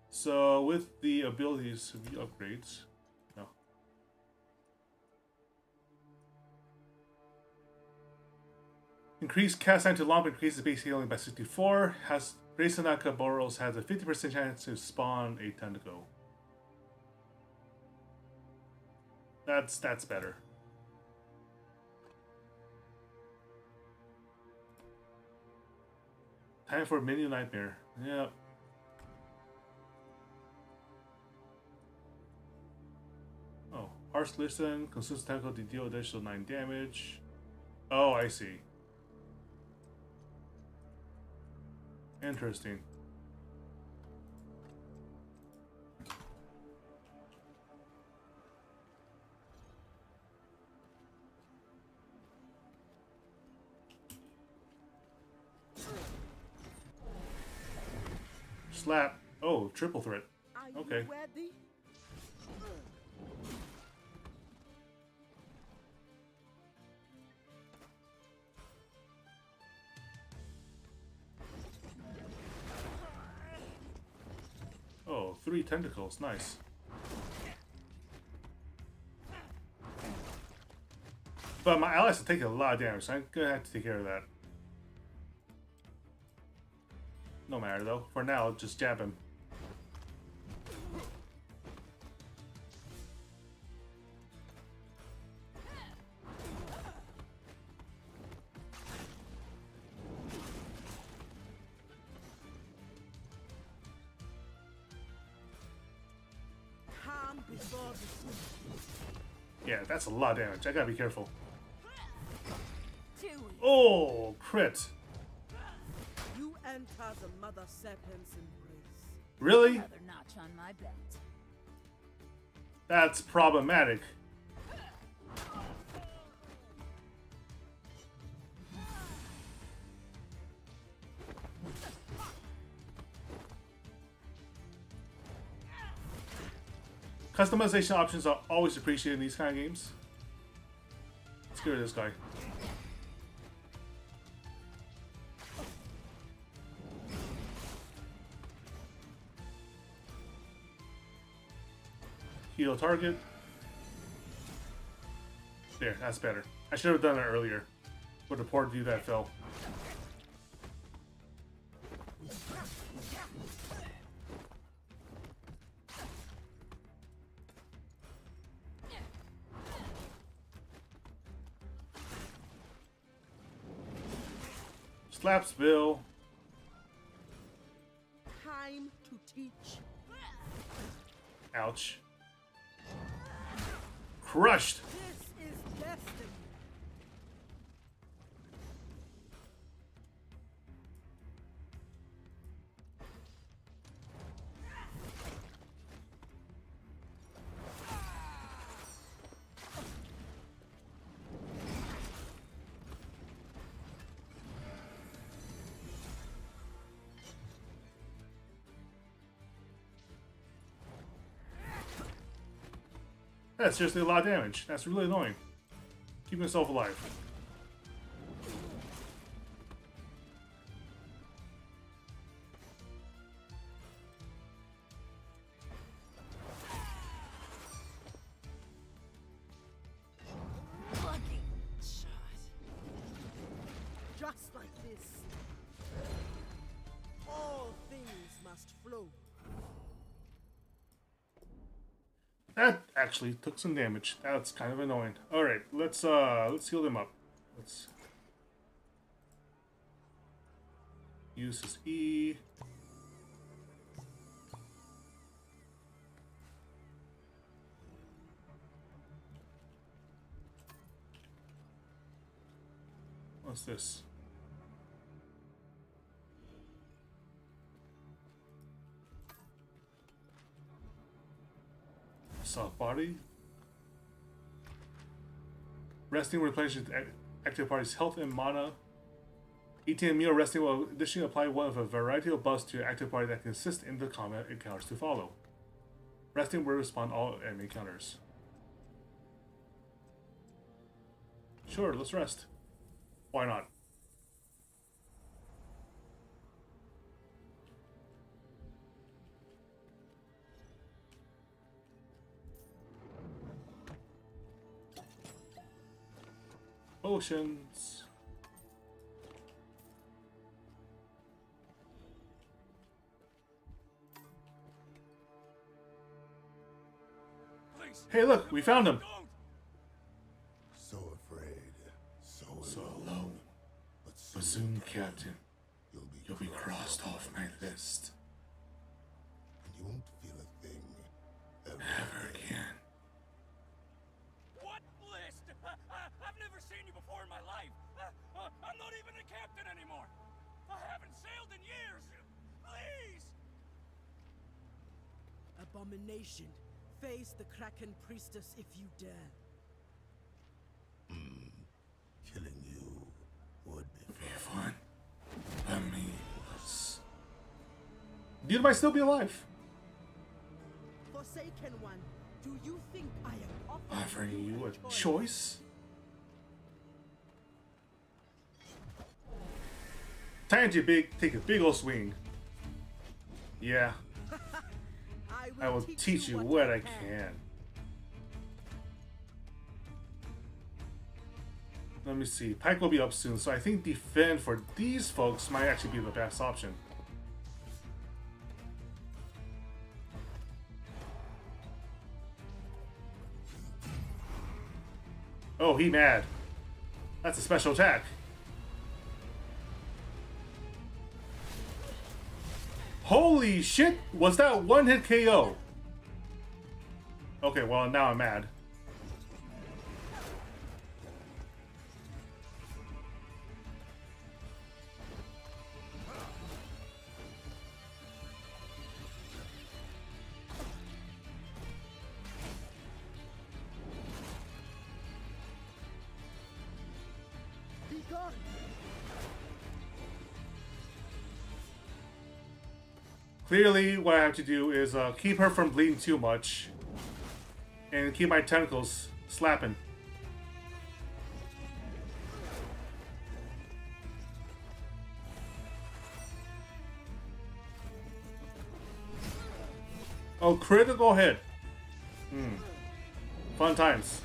[SPEAKER 1] So with the abilities of the upgrades. No. Increased cast time to lump increases base healing by 64. Has Grayson Boros has a 50% chance to spawn a tentacle. That's better. Time for mini nightmare. Yep. Oh, harsh listen. Consumes tentacle to deal additional 9 damage. Oh, I see. Interesting. Slap. Oh, triple threat.
[SPEAKER 5] Are
[SPEAKER 1] Okay.
[SPEAKER 5] you ready?
[SPEAKER 1] Oh, 3 tentacles. Nice. But my allies are taking a lot of damage, so I'm gonna have to take care of that. No matter though. For now, I'll just jab him. Yeah, that's a lot of damage. I gotta be careful.
[SPEAKER 7] Too easy.
[SPEAKER 1] Oh, crit.
[SPEAKER 5] You enter the Mother Serpent's embrace.
[SPEAKER 1] Really?
[SPEAKER 7] Another notch on my belt.
[SPEAKER 1] That's problematic. Customization options are always appreciated in these kind of games. Let's get rid of this guy. Heal target. There, that's better. I should have done that earlier. With the poor view that fell. Slaps Bill.
[SPEAKER 5] Time to teach.
[SPEAKER 1] Ouch. Crushed.
[SPEAKER 5] This is destiny.
[SPEAKER 1] That's seriously a lot of damage. That's really annoying. Keeping yourself alive.
[SPEAKER 7] Lucky shot.
[SPEAKER 5] Just like this. All things must flow.
[SPEAKER 1] That actually took some damage. That's kind of annoying. All right, let's heal them up. Let's use his E. What's this? Soft body. Resting replenishes active party's health and mana. 18 meal resting will additionally apply one of a variety of buffs to your active party that consist in the combat encounters to follow. Resting will respond all enemy encounters. Sure, let's rest. Why not? Potions.
[SPEAKER 6] Please.
[SPEAKER 1] Hey, look, we found him.
[SPEAKER 6] Don't.
[SPEAKER 3] So afraid, so
[SPEAKER 1] So
[SPEAKER 3] alone.
[SPEAKER 1] alone.
[SPEAKER 3] But
[SPEAKER 1] Soon, Captain,
[SPEAKER 3] you'll be
[SPEAKER 1] crossed off my list.
[SPEAKER 3] and you won't feel a thing ever
[SPEAKER 1] Ever
[SPEAKER 3] again.
[SPEAKER 1] again.
[SPEAKER 9] What list? I've never seen you before in my life. I'm not even a captain anymore. I haven't sailed in years. Please!
[SPEAKER 5] Abomination. Face the Kraken Priestess if you dare.
[SPEAKER 3] Killing you would be
[SPEAKER 1] Be fun. Let me. Dude might still be alive.
[SPEAKER 5] Forsaken one, do you think I am
[SPEAKER 1] Offering you a choice? Time to take a big old swing. Yeah, I will teach you what I can. Let me see. Pike will be up soon, so I think defend for these folks might actually be the best option. Oh, he mad. That's a special attack. Holy shit! Was that one hit KO? Okay, well, now I'm mad.
[SPEAKER 5] Be gone!
[SPEAKER 1] Clearly, what I have to do is keep her from bleeding too much. And keep my tentacles slapping. Oh, critical hit. Fun times.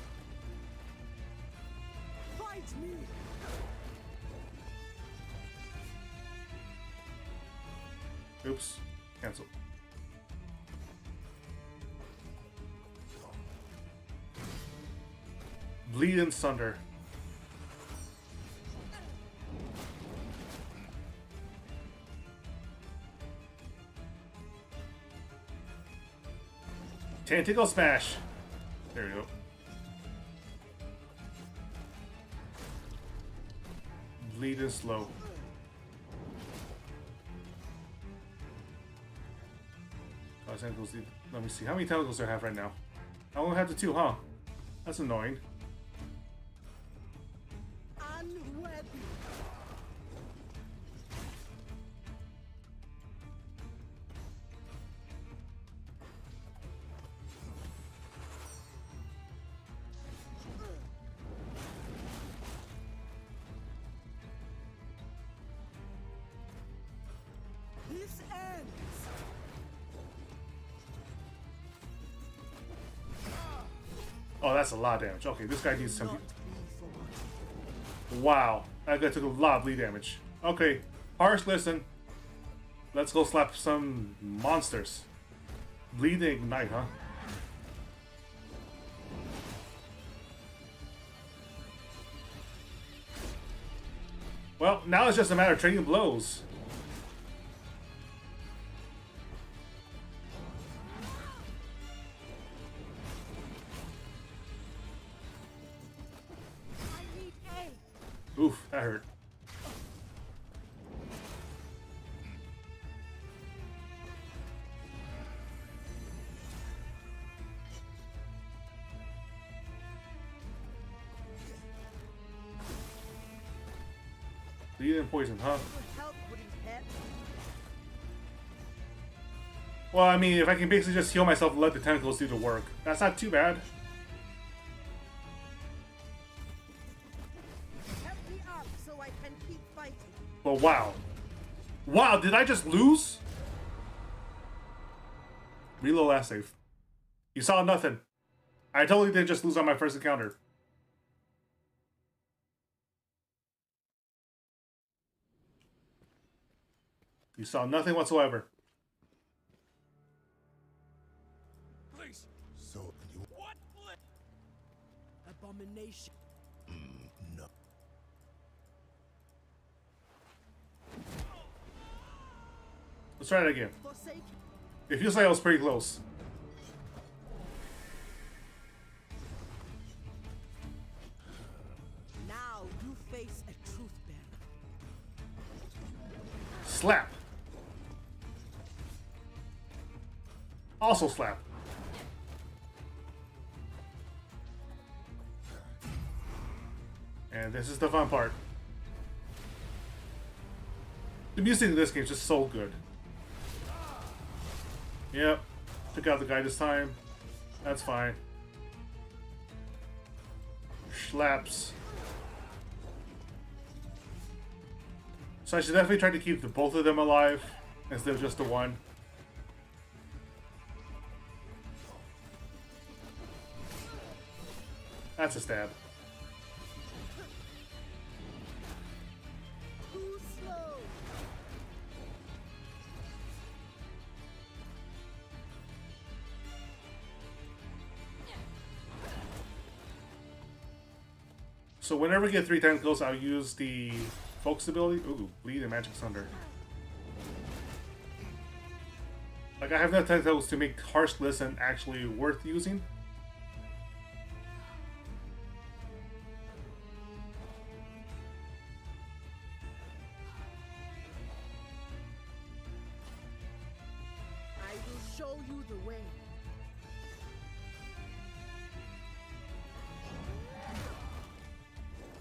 [SPEAKER 5] Fight me!
[SPEAKER 1] Oops. Cancel. Bleed and Sunder. Tentacle Smash. There we go. Bleed and slow. Oh, tentacles. Let me see. How many tentacles do I have right now? I only have the 2, huh? That's annoying.
[SPEAKER 5] Unworthy! This ends!
[SPEAKER 1] Oh, that's a lot of damage. Okay, this guy needs some.
[SPEAKER 5] Not be forgotten.
[SPEAKER 1] Wow, that guy took a lot of bleed damage. Okay, Harsh, listen. Let's go slap some monsters. Bleed and ignite, huh? Well, now it's just a matter of trading blows.
[SPEAKER 5] I need aid!
[SPEAKER 1] Oof, that hurt. Bleed and poison, huh?
[SPEAKER 5] Would help, wouldn't it?
[SPEAKER 1] Well, I mean, if I can basically just heal myself and let the tentacles do the work, that's not too bad.
[SPEAKER 5] Help me up so I can keep fighting.
[SPEAKER 1] But wow. Wow, did I just lose? Reload last save. You saw nothing. I totally did just lose on my first encounter. You saw nothing whatsoever.
[SPEAKER 9] Please.
[SPEAKER 3] So, you...
[SPEAKER 9] What?
[SPEAKER 5] Abomination.
[SPEAKER 3] No.
[SPEAKER 1] Let's try it again.
[SPEAKER 5] Forsake.
[SPEAKER 1] It feels like I was pretty close.
[SPEAKER 5] Now you face a truth bearer.
[SPEAKER 1] Slap. Also slap. And this is the fun part. The music in this game is just so good. Yep. Took out the guy this time. That's fine. Slaps. So I should definitely try to keep the both of them alive instead of just the one. That's a stab.
[SPEAKER 5] Too slow.
[SPEAKER 1] So whenever I get 3 tentacles, I'll use the focus ability. Ooh, bleed and magic sunder. Like I have enough tentacles to make harsh listen actually worth using.
[SPEAKER 5] show you the way.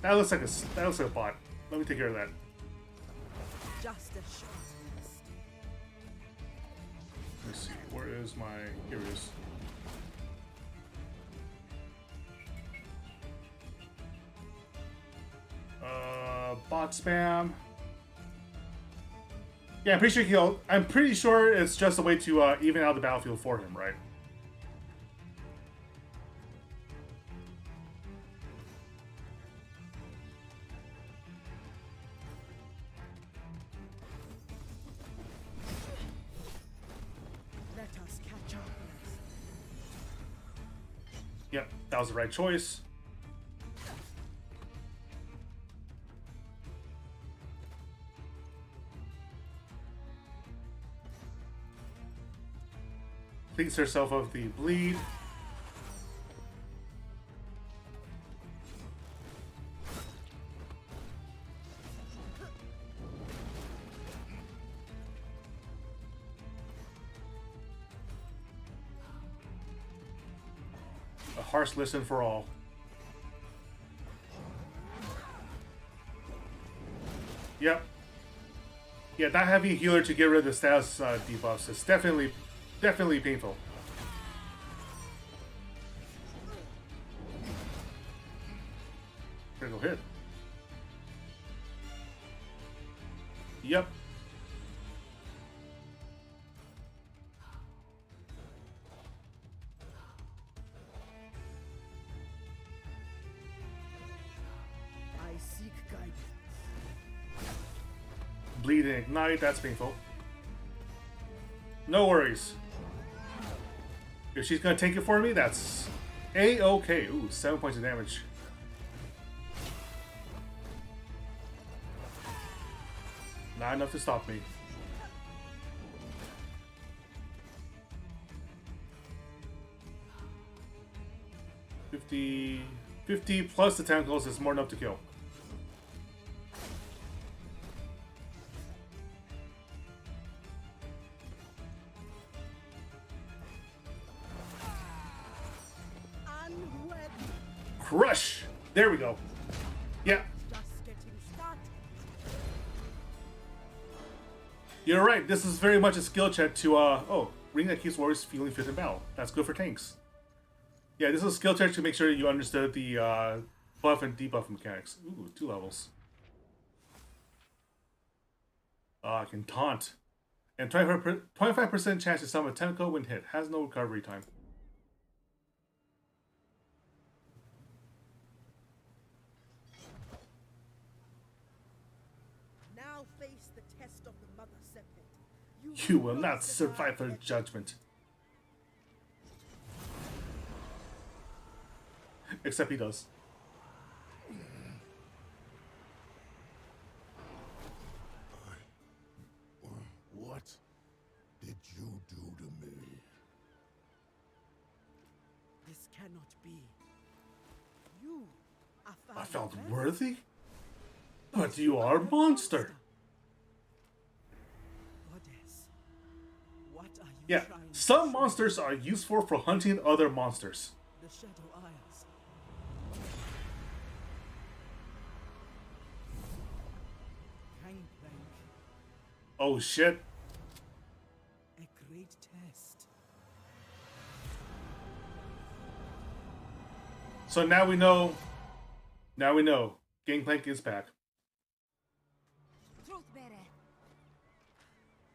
[SPEAKER 1] That looks like a bot. Let me take care of that.
[SPEAKER 5] Just a short rest.
[SPEAKER 1] Let me see. Where is my? Here it is. Bot spam. Yeah, I'm pretty sure it's just a way to even out the battlefield for him, right?
[SPEAKER 5] Let us catch up.
[SPEAKER 1] Yep, that was the right choice. Cleans herself of the bleed. A harsh listen for all. Yep. Yeah, not having a healer to get rid of the status debuffs is definitely painful. Critical hit. Yep.
[SPEAKER 5] I seek guidance.
[SPEAKER 1] Bleed and ignite, that's painful. No worries. If she's gonna take it for me, that's A-okay. Ooh, 7 points of damage. Not enough to stop me. $50 plus the tentacles is more than enough to kill. Crush! There we go. Yeah.
[SPEAKER 5] Just getting started.
[SPEAKER 1] You're right. This is very much a skill check to, ring that keeps warriors feeling fit in battle. That's good for tanks. Yeah, this is a skill check to make sure you understood the, buff and debuff mechanics. Ooh, 2 levels. I can taunt. And 25% chance to summon a tentacle when hit. Has no recovery time.
[SPEAKER 5] Now face the test of the Mother Serpent.
[SPEAKER 1] You will not survive her judgment. Except he does.
[SPEAKER 3] What did you do to me?
[SPEAKER 5] This cannot be. You are
[SPEAKER 1] I
[SPEAKER 5] found
[SPEAKER 1] felt worthy? But you are a monster.
[SPEAKER 5] Goddess, what are you
[SPEAKER 1] Yeah,
[SPEAKER 5] trying to
[SPEAKER 1] some
[SPEAKER 5] show
[SPEAKER 1] monsters are useful for hunting other monsters.
[SPEAKER 5] The Shadow Isles. Gangplank,
[SPEAKER 1] Oh shit.
[SPEAKER 5] a great test.
[SPEAKER 1] So now we know. Now we know. Gangplank is back.
[SPEAKER 7] Truth bearer.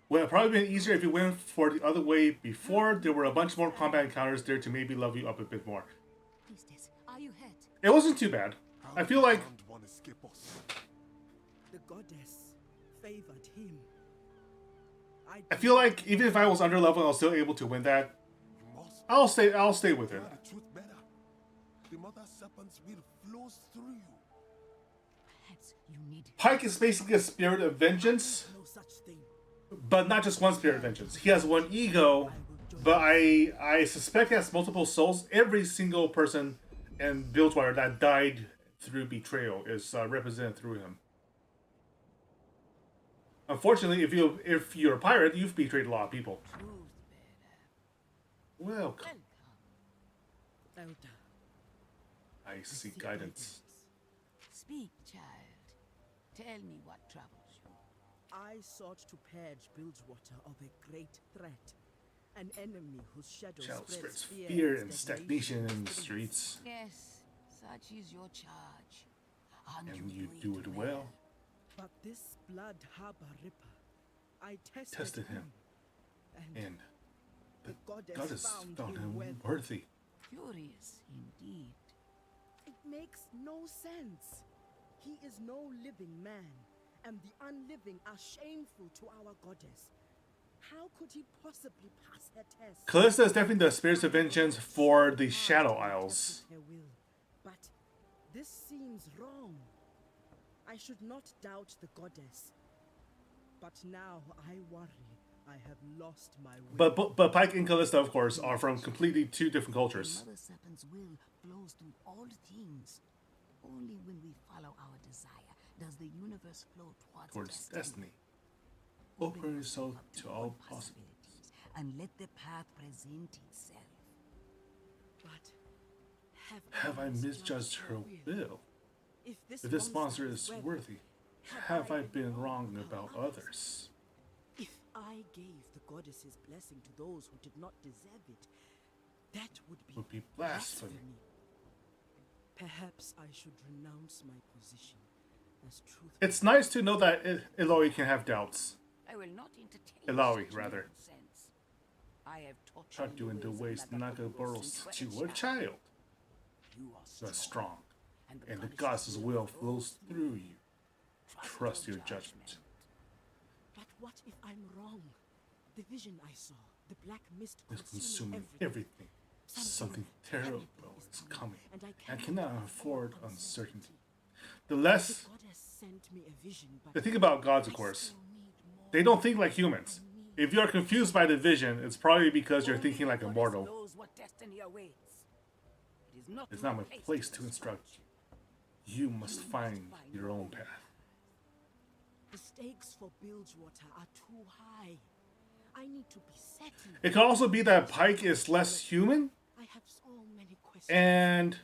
[SPEAKER 1] Would have probably been easier if you went for the other way before. There were a bunch more combat encounters there to maybe level you up a bit more.
[SPEAKER 7] Priestess, are you hurt?
[SPEAKER 1] It wasn't too bad. I feel like
[SPEAKER 6] Can't one escape us.
[SPEAKER 5] The goddess favored him.
[SPEAKER 1] I feel like even if I was under level, I was still able to win that.
[SPEAKER 6] You must
[SPEAKER 1] I'll stay with it.
[SPEAKER 6] know the truth better. The Mother Serpent's will flows through you.
[SPEAKER 7] Perhaps you need.
[SPEAKER 1] Pike is basically a spirit of vengeance,
[SPEAKER 5] No such thing.
[SPEAKER 1] but not just one spirit of vengeance. He has one ego, but I suspect he has multiple souls. Every single person in Bilgewater that died through betrayal is represented through him. Unfortunately, if you're a pirate, you've betrayed a lot of people.
[SPEAKER 7] Truth
[SPEAKER 1] Welcome.
[SPEAKER 5] Elder,
[SPEAKER 1] I seek guidance.
[SPEAKER 7] Speak, child. Tell me what troubles you.
[SPEAKER 5] I sought to purge Bilgewater of a great threat. An enemy whose shadow
[SPEAKER 1] Shadow
[SPEAKER 5] spreads
[SPEAKER 1] spreads fear and stagnation in the streets.
[SPEAKER 7] Yes, such is your charge.
[SPEAKER 1] And you do it well.
[SPEAKER 5] But this Blood Harbor Ripper, I
[SPEAKER 1] Tested him. And
[SPEAKER 5] the
[SPEAKER 1] goddess found him worthy.
[SPEAKER 7] Curious indeed.
[SPEAKER 5] It makes no sense. He is no living man, and the unliving are shameful to our goddess. How could he possibly pass her test?
[SPEAKER 1] Callista is definitely the spirits of vengeance for the Shadow Isles.
[SPEAKER 5] Her will, but this seems wrong. I should not doubt the goddess. But now I worry I have lost my will.
[SPEAKER 1] But Pike and Callista, of course, are from completely two different cultures.
[SPEAKER 7] Mother Serpent's will flows through all things. Only when we follow our desire does the universe flow towards
[SPEAKER 1] Destiny. Open yourself to all possibilities.
[SPEAKER 7] And let the path present itself.
[SPEAKER 5] But
[SPEAKER 1] have I misjudged her will?
[SPEAKER 5] If
[SPEAKER 1] this monster is worthy, have I been wrong about others?
[SPEAKER 5] If I gave the goddess's blessing to those who did not deserve it, that would be
[SPEAKER 1] blasphemy.
[SPEAKER 5] Perhaps I should renounce my position as truth.
[SPEAKER 1] It's nice to know that Eloy can have doubts.
[SPEAKER 7] I will not entertain
[SPEAKER 1] Eloy,
[SPEAKER 7] such
[SPEAKER 1] rather.
[SPEAKER 7] nonsense. I have taught
[SPEAKER 1] Try doing the ways Nagaboros to a child.
[SPEAKER 7] You
[SPEAKER 1] You are strong, and the
[SPEAKER 7] goddess'
[SPEAKER 1] goddess's will flows through you. Trust your judgment.
[SPEAKER 5] But what if I'm wrong? The vision I saw, the black mist
[SPEAKER 1] It's
[SPEAKER 5] consuming
[SPEAKER 1] consuming everything. Something terrible is coming. I cannot afford uncertainty. The less... The thing about gods, of course, they don't think like humans. If you're confused by the vision, it's probably because you're thinking like a mortal. It's not my place to instruct you. You must find your own path.
[SPEAKER 5] The stakes for Bilgewater are too high. I need to be certain.
[SPEAKER 1] It could also be that Pike is less human
[SPEAKER 5] I have so many questions.
[SPEAKER 1] and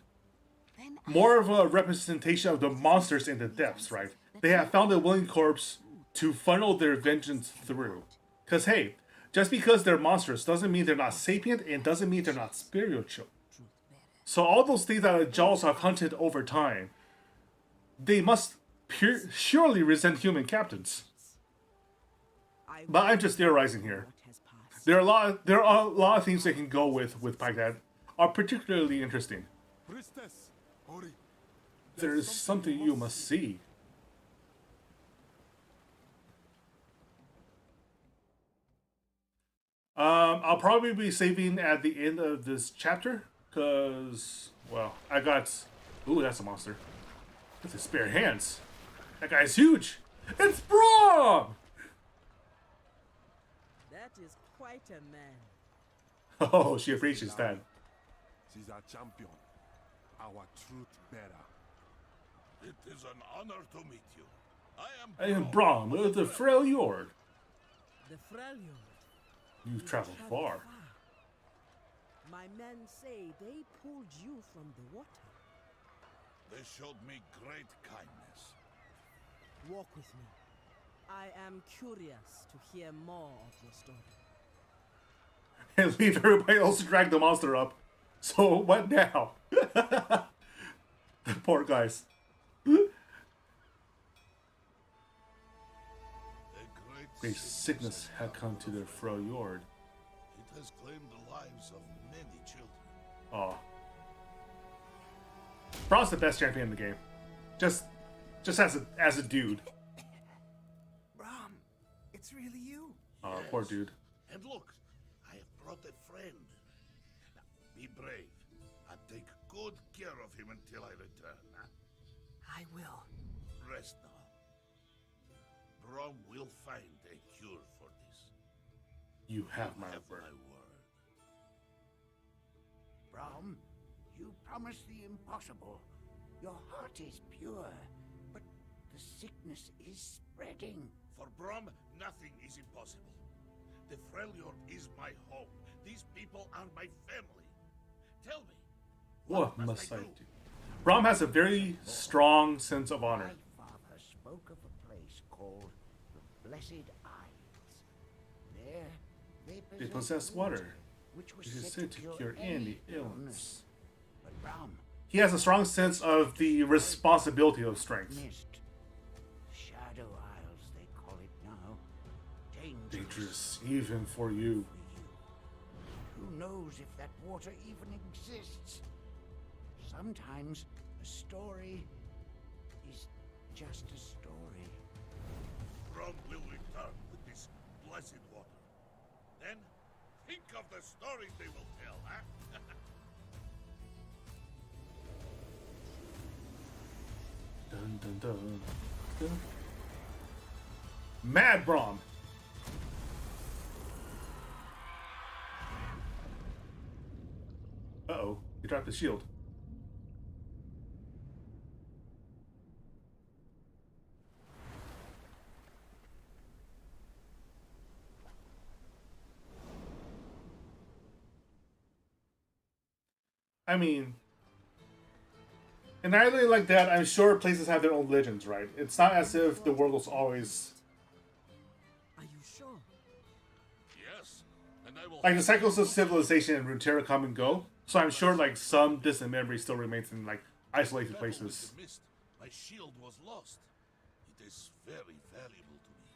[SPEAKER 1] more of a representation of the monsters in the depths, right? They have found a willing corpse to funnel their vengeance through. Because, hey, just because they're monsters doesn't mean they're not sapient and doesn't mean they're not spiritual. So all those things that the Jaws have hunted over time, they must surely resent human captains. But I'm just theorizing here. There are a lot of things they can go with Pike that are particularly interesting.
[SPEAKER 6] Priestess, hurry.
[SPEAKER 1] There is something you must see. I'll probably be saving at the end of this chapter, because, well, I got... Ooh, that's a monster. With his bare hands. That guy's huge! It's Braum!
[SPEAKER 5] That is quite a man.
[SPEAKER 1] Oh, she appreciates that.
[SPEAKER 6] She's our champion, our truth bearer.
[SPEAKER 4] It is an honor to meet you.
[SPEAKER 1] I am Braum of the Freljord.
[SPEAKER 5] The Freljord.
[SPEAKER 1] You've traveled far.
[SPEAKER 5] My men say they pulled you from the water.
[SPEAKER 4] They showed me great kindness.
[SPEAKER 5] Walk with me. I am curious to hear more of your story.
[SPEAKER 1] And leave everybody else to drag the monster up. So, what now? The poor guys. Great sickness had come to their Freljord.
[SPEAKER 4] It has claimed the lives of many children.
[SPEAKER 1] Aw. Braum's the best champion in the game. Just as a dude.
[SPEAKER 8] Braum, it's really you.
[SPEAKER 1] Aw, poor dude.
[SPEAKER 4] And look, I have brought a friend. Now, be brave and take good care of him until I return. Huh?
[SPEAKER 8] I will.
[SPEAKER 4] Rest now. Braum will find a cure for this.
[SPEAKER 1] You have my word.
[SPEAKER 10] Braum, you promised the impossible. Your heart is pure, but the sickness is spreading.
[SPEAKER 4] For Braum, nothing is impossible. The Freljord is my home. These people are my family. Tell me,
[SPEAKER 1] What must I do? Brom has a very strong sense of honor.
[SPEAKER 10] My father spoke of a place called the Blessed Isles. There,
[SPEAKER 1] They possess water,
[SPEAKER 10] which was
[SPEAKER 1] which is
[SPEAKER 10] said to cure
[SPEAKER 1] any illness.
[SPEAKER 10] But Bram,
[SPEAKER 1] He has a strong sense of the responsibility of strength.
[SPEAKER 10] missed. Shadow Isles, they call it now.
[SPEAKER 1] Dangerous, even for you.
[SPEAKER 10] Who knows if that water even exists? Sometimes a story is just a story.
[SPEAKER 4] Brom will return with this blessed water. Then, think of the stories they will tell, huh?
[SPEAKER 1] Dun, dun, dun, dun. Mad Brom. Uh-oh, he dropped the shield. I mean, in an island like that, I'm sure places have their own legends, right? It's not as if the world was always
[SPEAKER 5] Are you sure?
[SPEAKER 4] Yes, and I will.
[SPEAKER 1] like the cycles of civilization in Runeterra come and go. So I'm sure like some distant memory still remains in like isolated
[SPEAKER 4] Battle with
[SPEAKER 1] places.
[SPEAKER 4] the mist. My shield was lost. It is very valuable to me.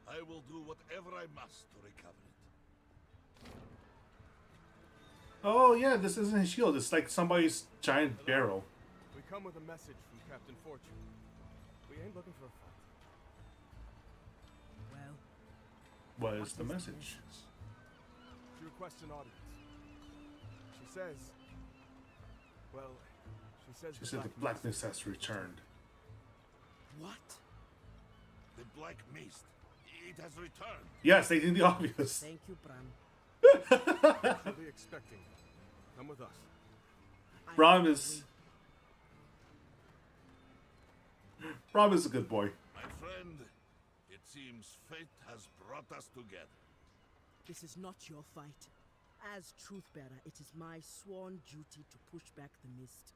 [SPEAKER 4] I will do whatever I must to recover it.
[SPEAKER 1] Oh yeah, this isn't a shield. It's like somebody's giant barrel.
[SPEAKER 6] We come with a message from Captain Fortune. We ain't looking for a fight.
[SPEAKER 5] Well,
[SPEAKER 1] What is the message?
[SPEAKER 6] She requests an audience. She says... Well,
[SPEAKER 1] She said the blackness has returned.
[SPEAKER 5] what?
[SPEAKER 4] The black mist. It has returned.
[SPEAKER 1] Yes, they did the obvious.
[SPEAKER 5] Thank you, Bram.
[SPEAKER 6] She'll be expecting you. Come with us.
[SPEAKER 1] Brom is a good boy.
[SPEAKER 4] My friend, it seems fate has brought us together.
[SPEAKER 5] This is not your fight. As Truthbearer, it is my sworn duty to push back the mist.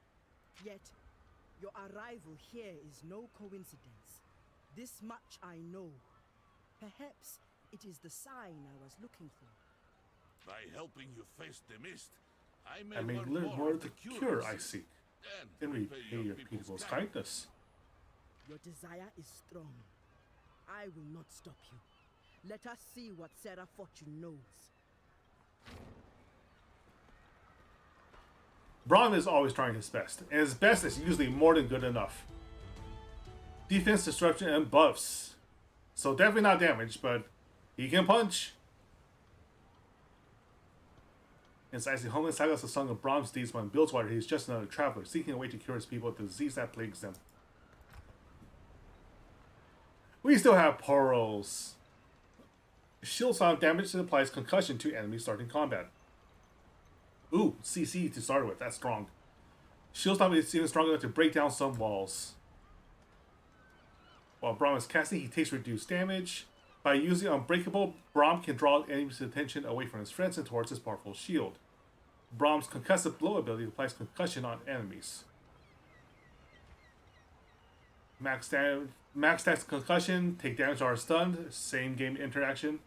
[SPEAKER 5] Yet, your arrival here is no coincidence. This much I know. Perhaps it is the sign I was looking for.
[SPEAKER 4] By helping you face the mist, I
[SPEAKER 1] I may
[SPEAKER 4] may
[SPEAKER 1] learn more of the cure I
[SPEAKER 4] cures.
[SPEAKER 1] seek.
[SPEAKER 4] And
[SPEAKER 1] In
[SPEAKER 4] repay
[SPEAKER 1] repay your people's kindness.
[SPEAKER 5] Your desire is strong. I will not stop you. Let us see what Sarah Fortune knows.
[SPEAKER 1] Brom is always trying his best, and his best is usually more than good enough. Defense, disruption, and buffs. So definitely not damage, but he can punch. Inside the homeless sagas the song of Brom's deeds when Bilgewater, he's just another traveler, seeking a way to cure his people of the disease that plagues them. We still have pearls. Shield sound damage that applies concussion to enemies starting combat. Ooh, CC to start with, that's strong. Shield stop is even strong enough to break down some walls. While Brom is casting, he takes reduced damage. By using Unbreakable, Brom can draw enemies' attention away from his friends and towards his powerful shield. Brom's Concussive Blow ability applies concussion on enemies. Max stats concussion, take damage or are stunned, same game interaction.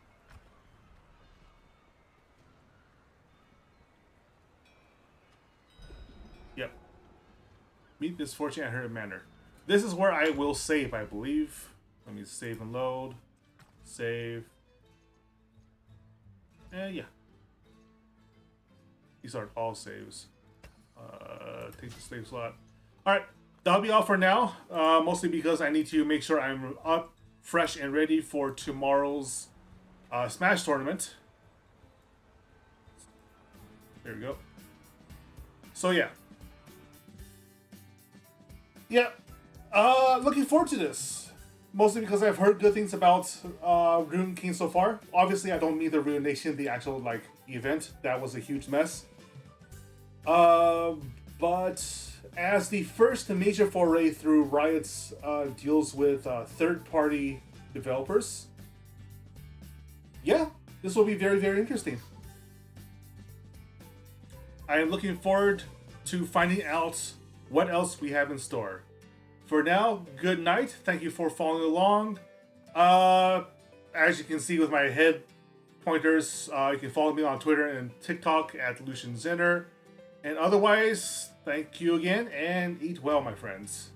[SPEAKER 1] Yep. Meet misfortune at her manor. This is where I will save, I believe. Let me save and load. Save. Yeah. These are all saves. Take the save slot. Alright, that'll be all for now. Mostly because I need to make sure I'm up, fresh, and ready for tomorrow's Smash tournament. There we go. So yeah. Looking forward to this. Mostly because I've heard good things about Rune King so far. Obviously, I don't mean the Rune Nation, the actual like event. That was a huge mess. But as the first major foray through Riot's deals with third-party developers, yeah, this will be very, very interesting. I am looking forward to finding out what else we have in store. For now, good night. Thank you for following along. As you can see with my head pointers, you can follow me on Twitter and TikTok at Lucian Zinner. And otherwise, thank you again and eat well, my friends.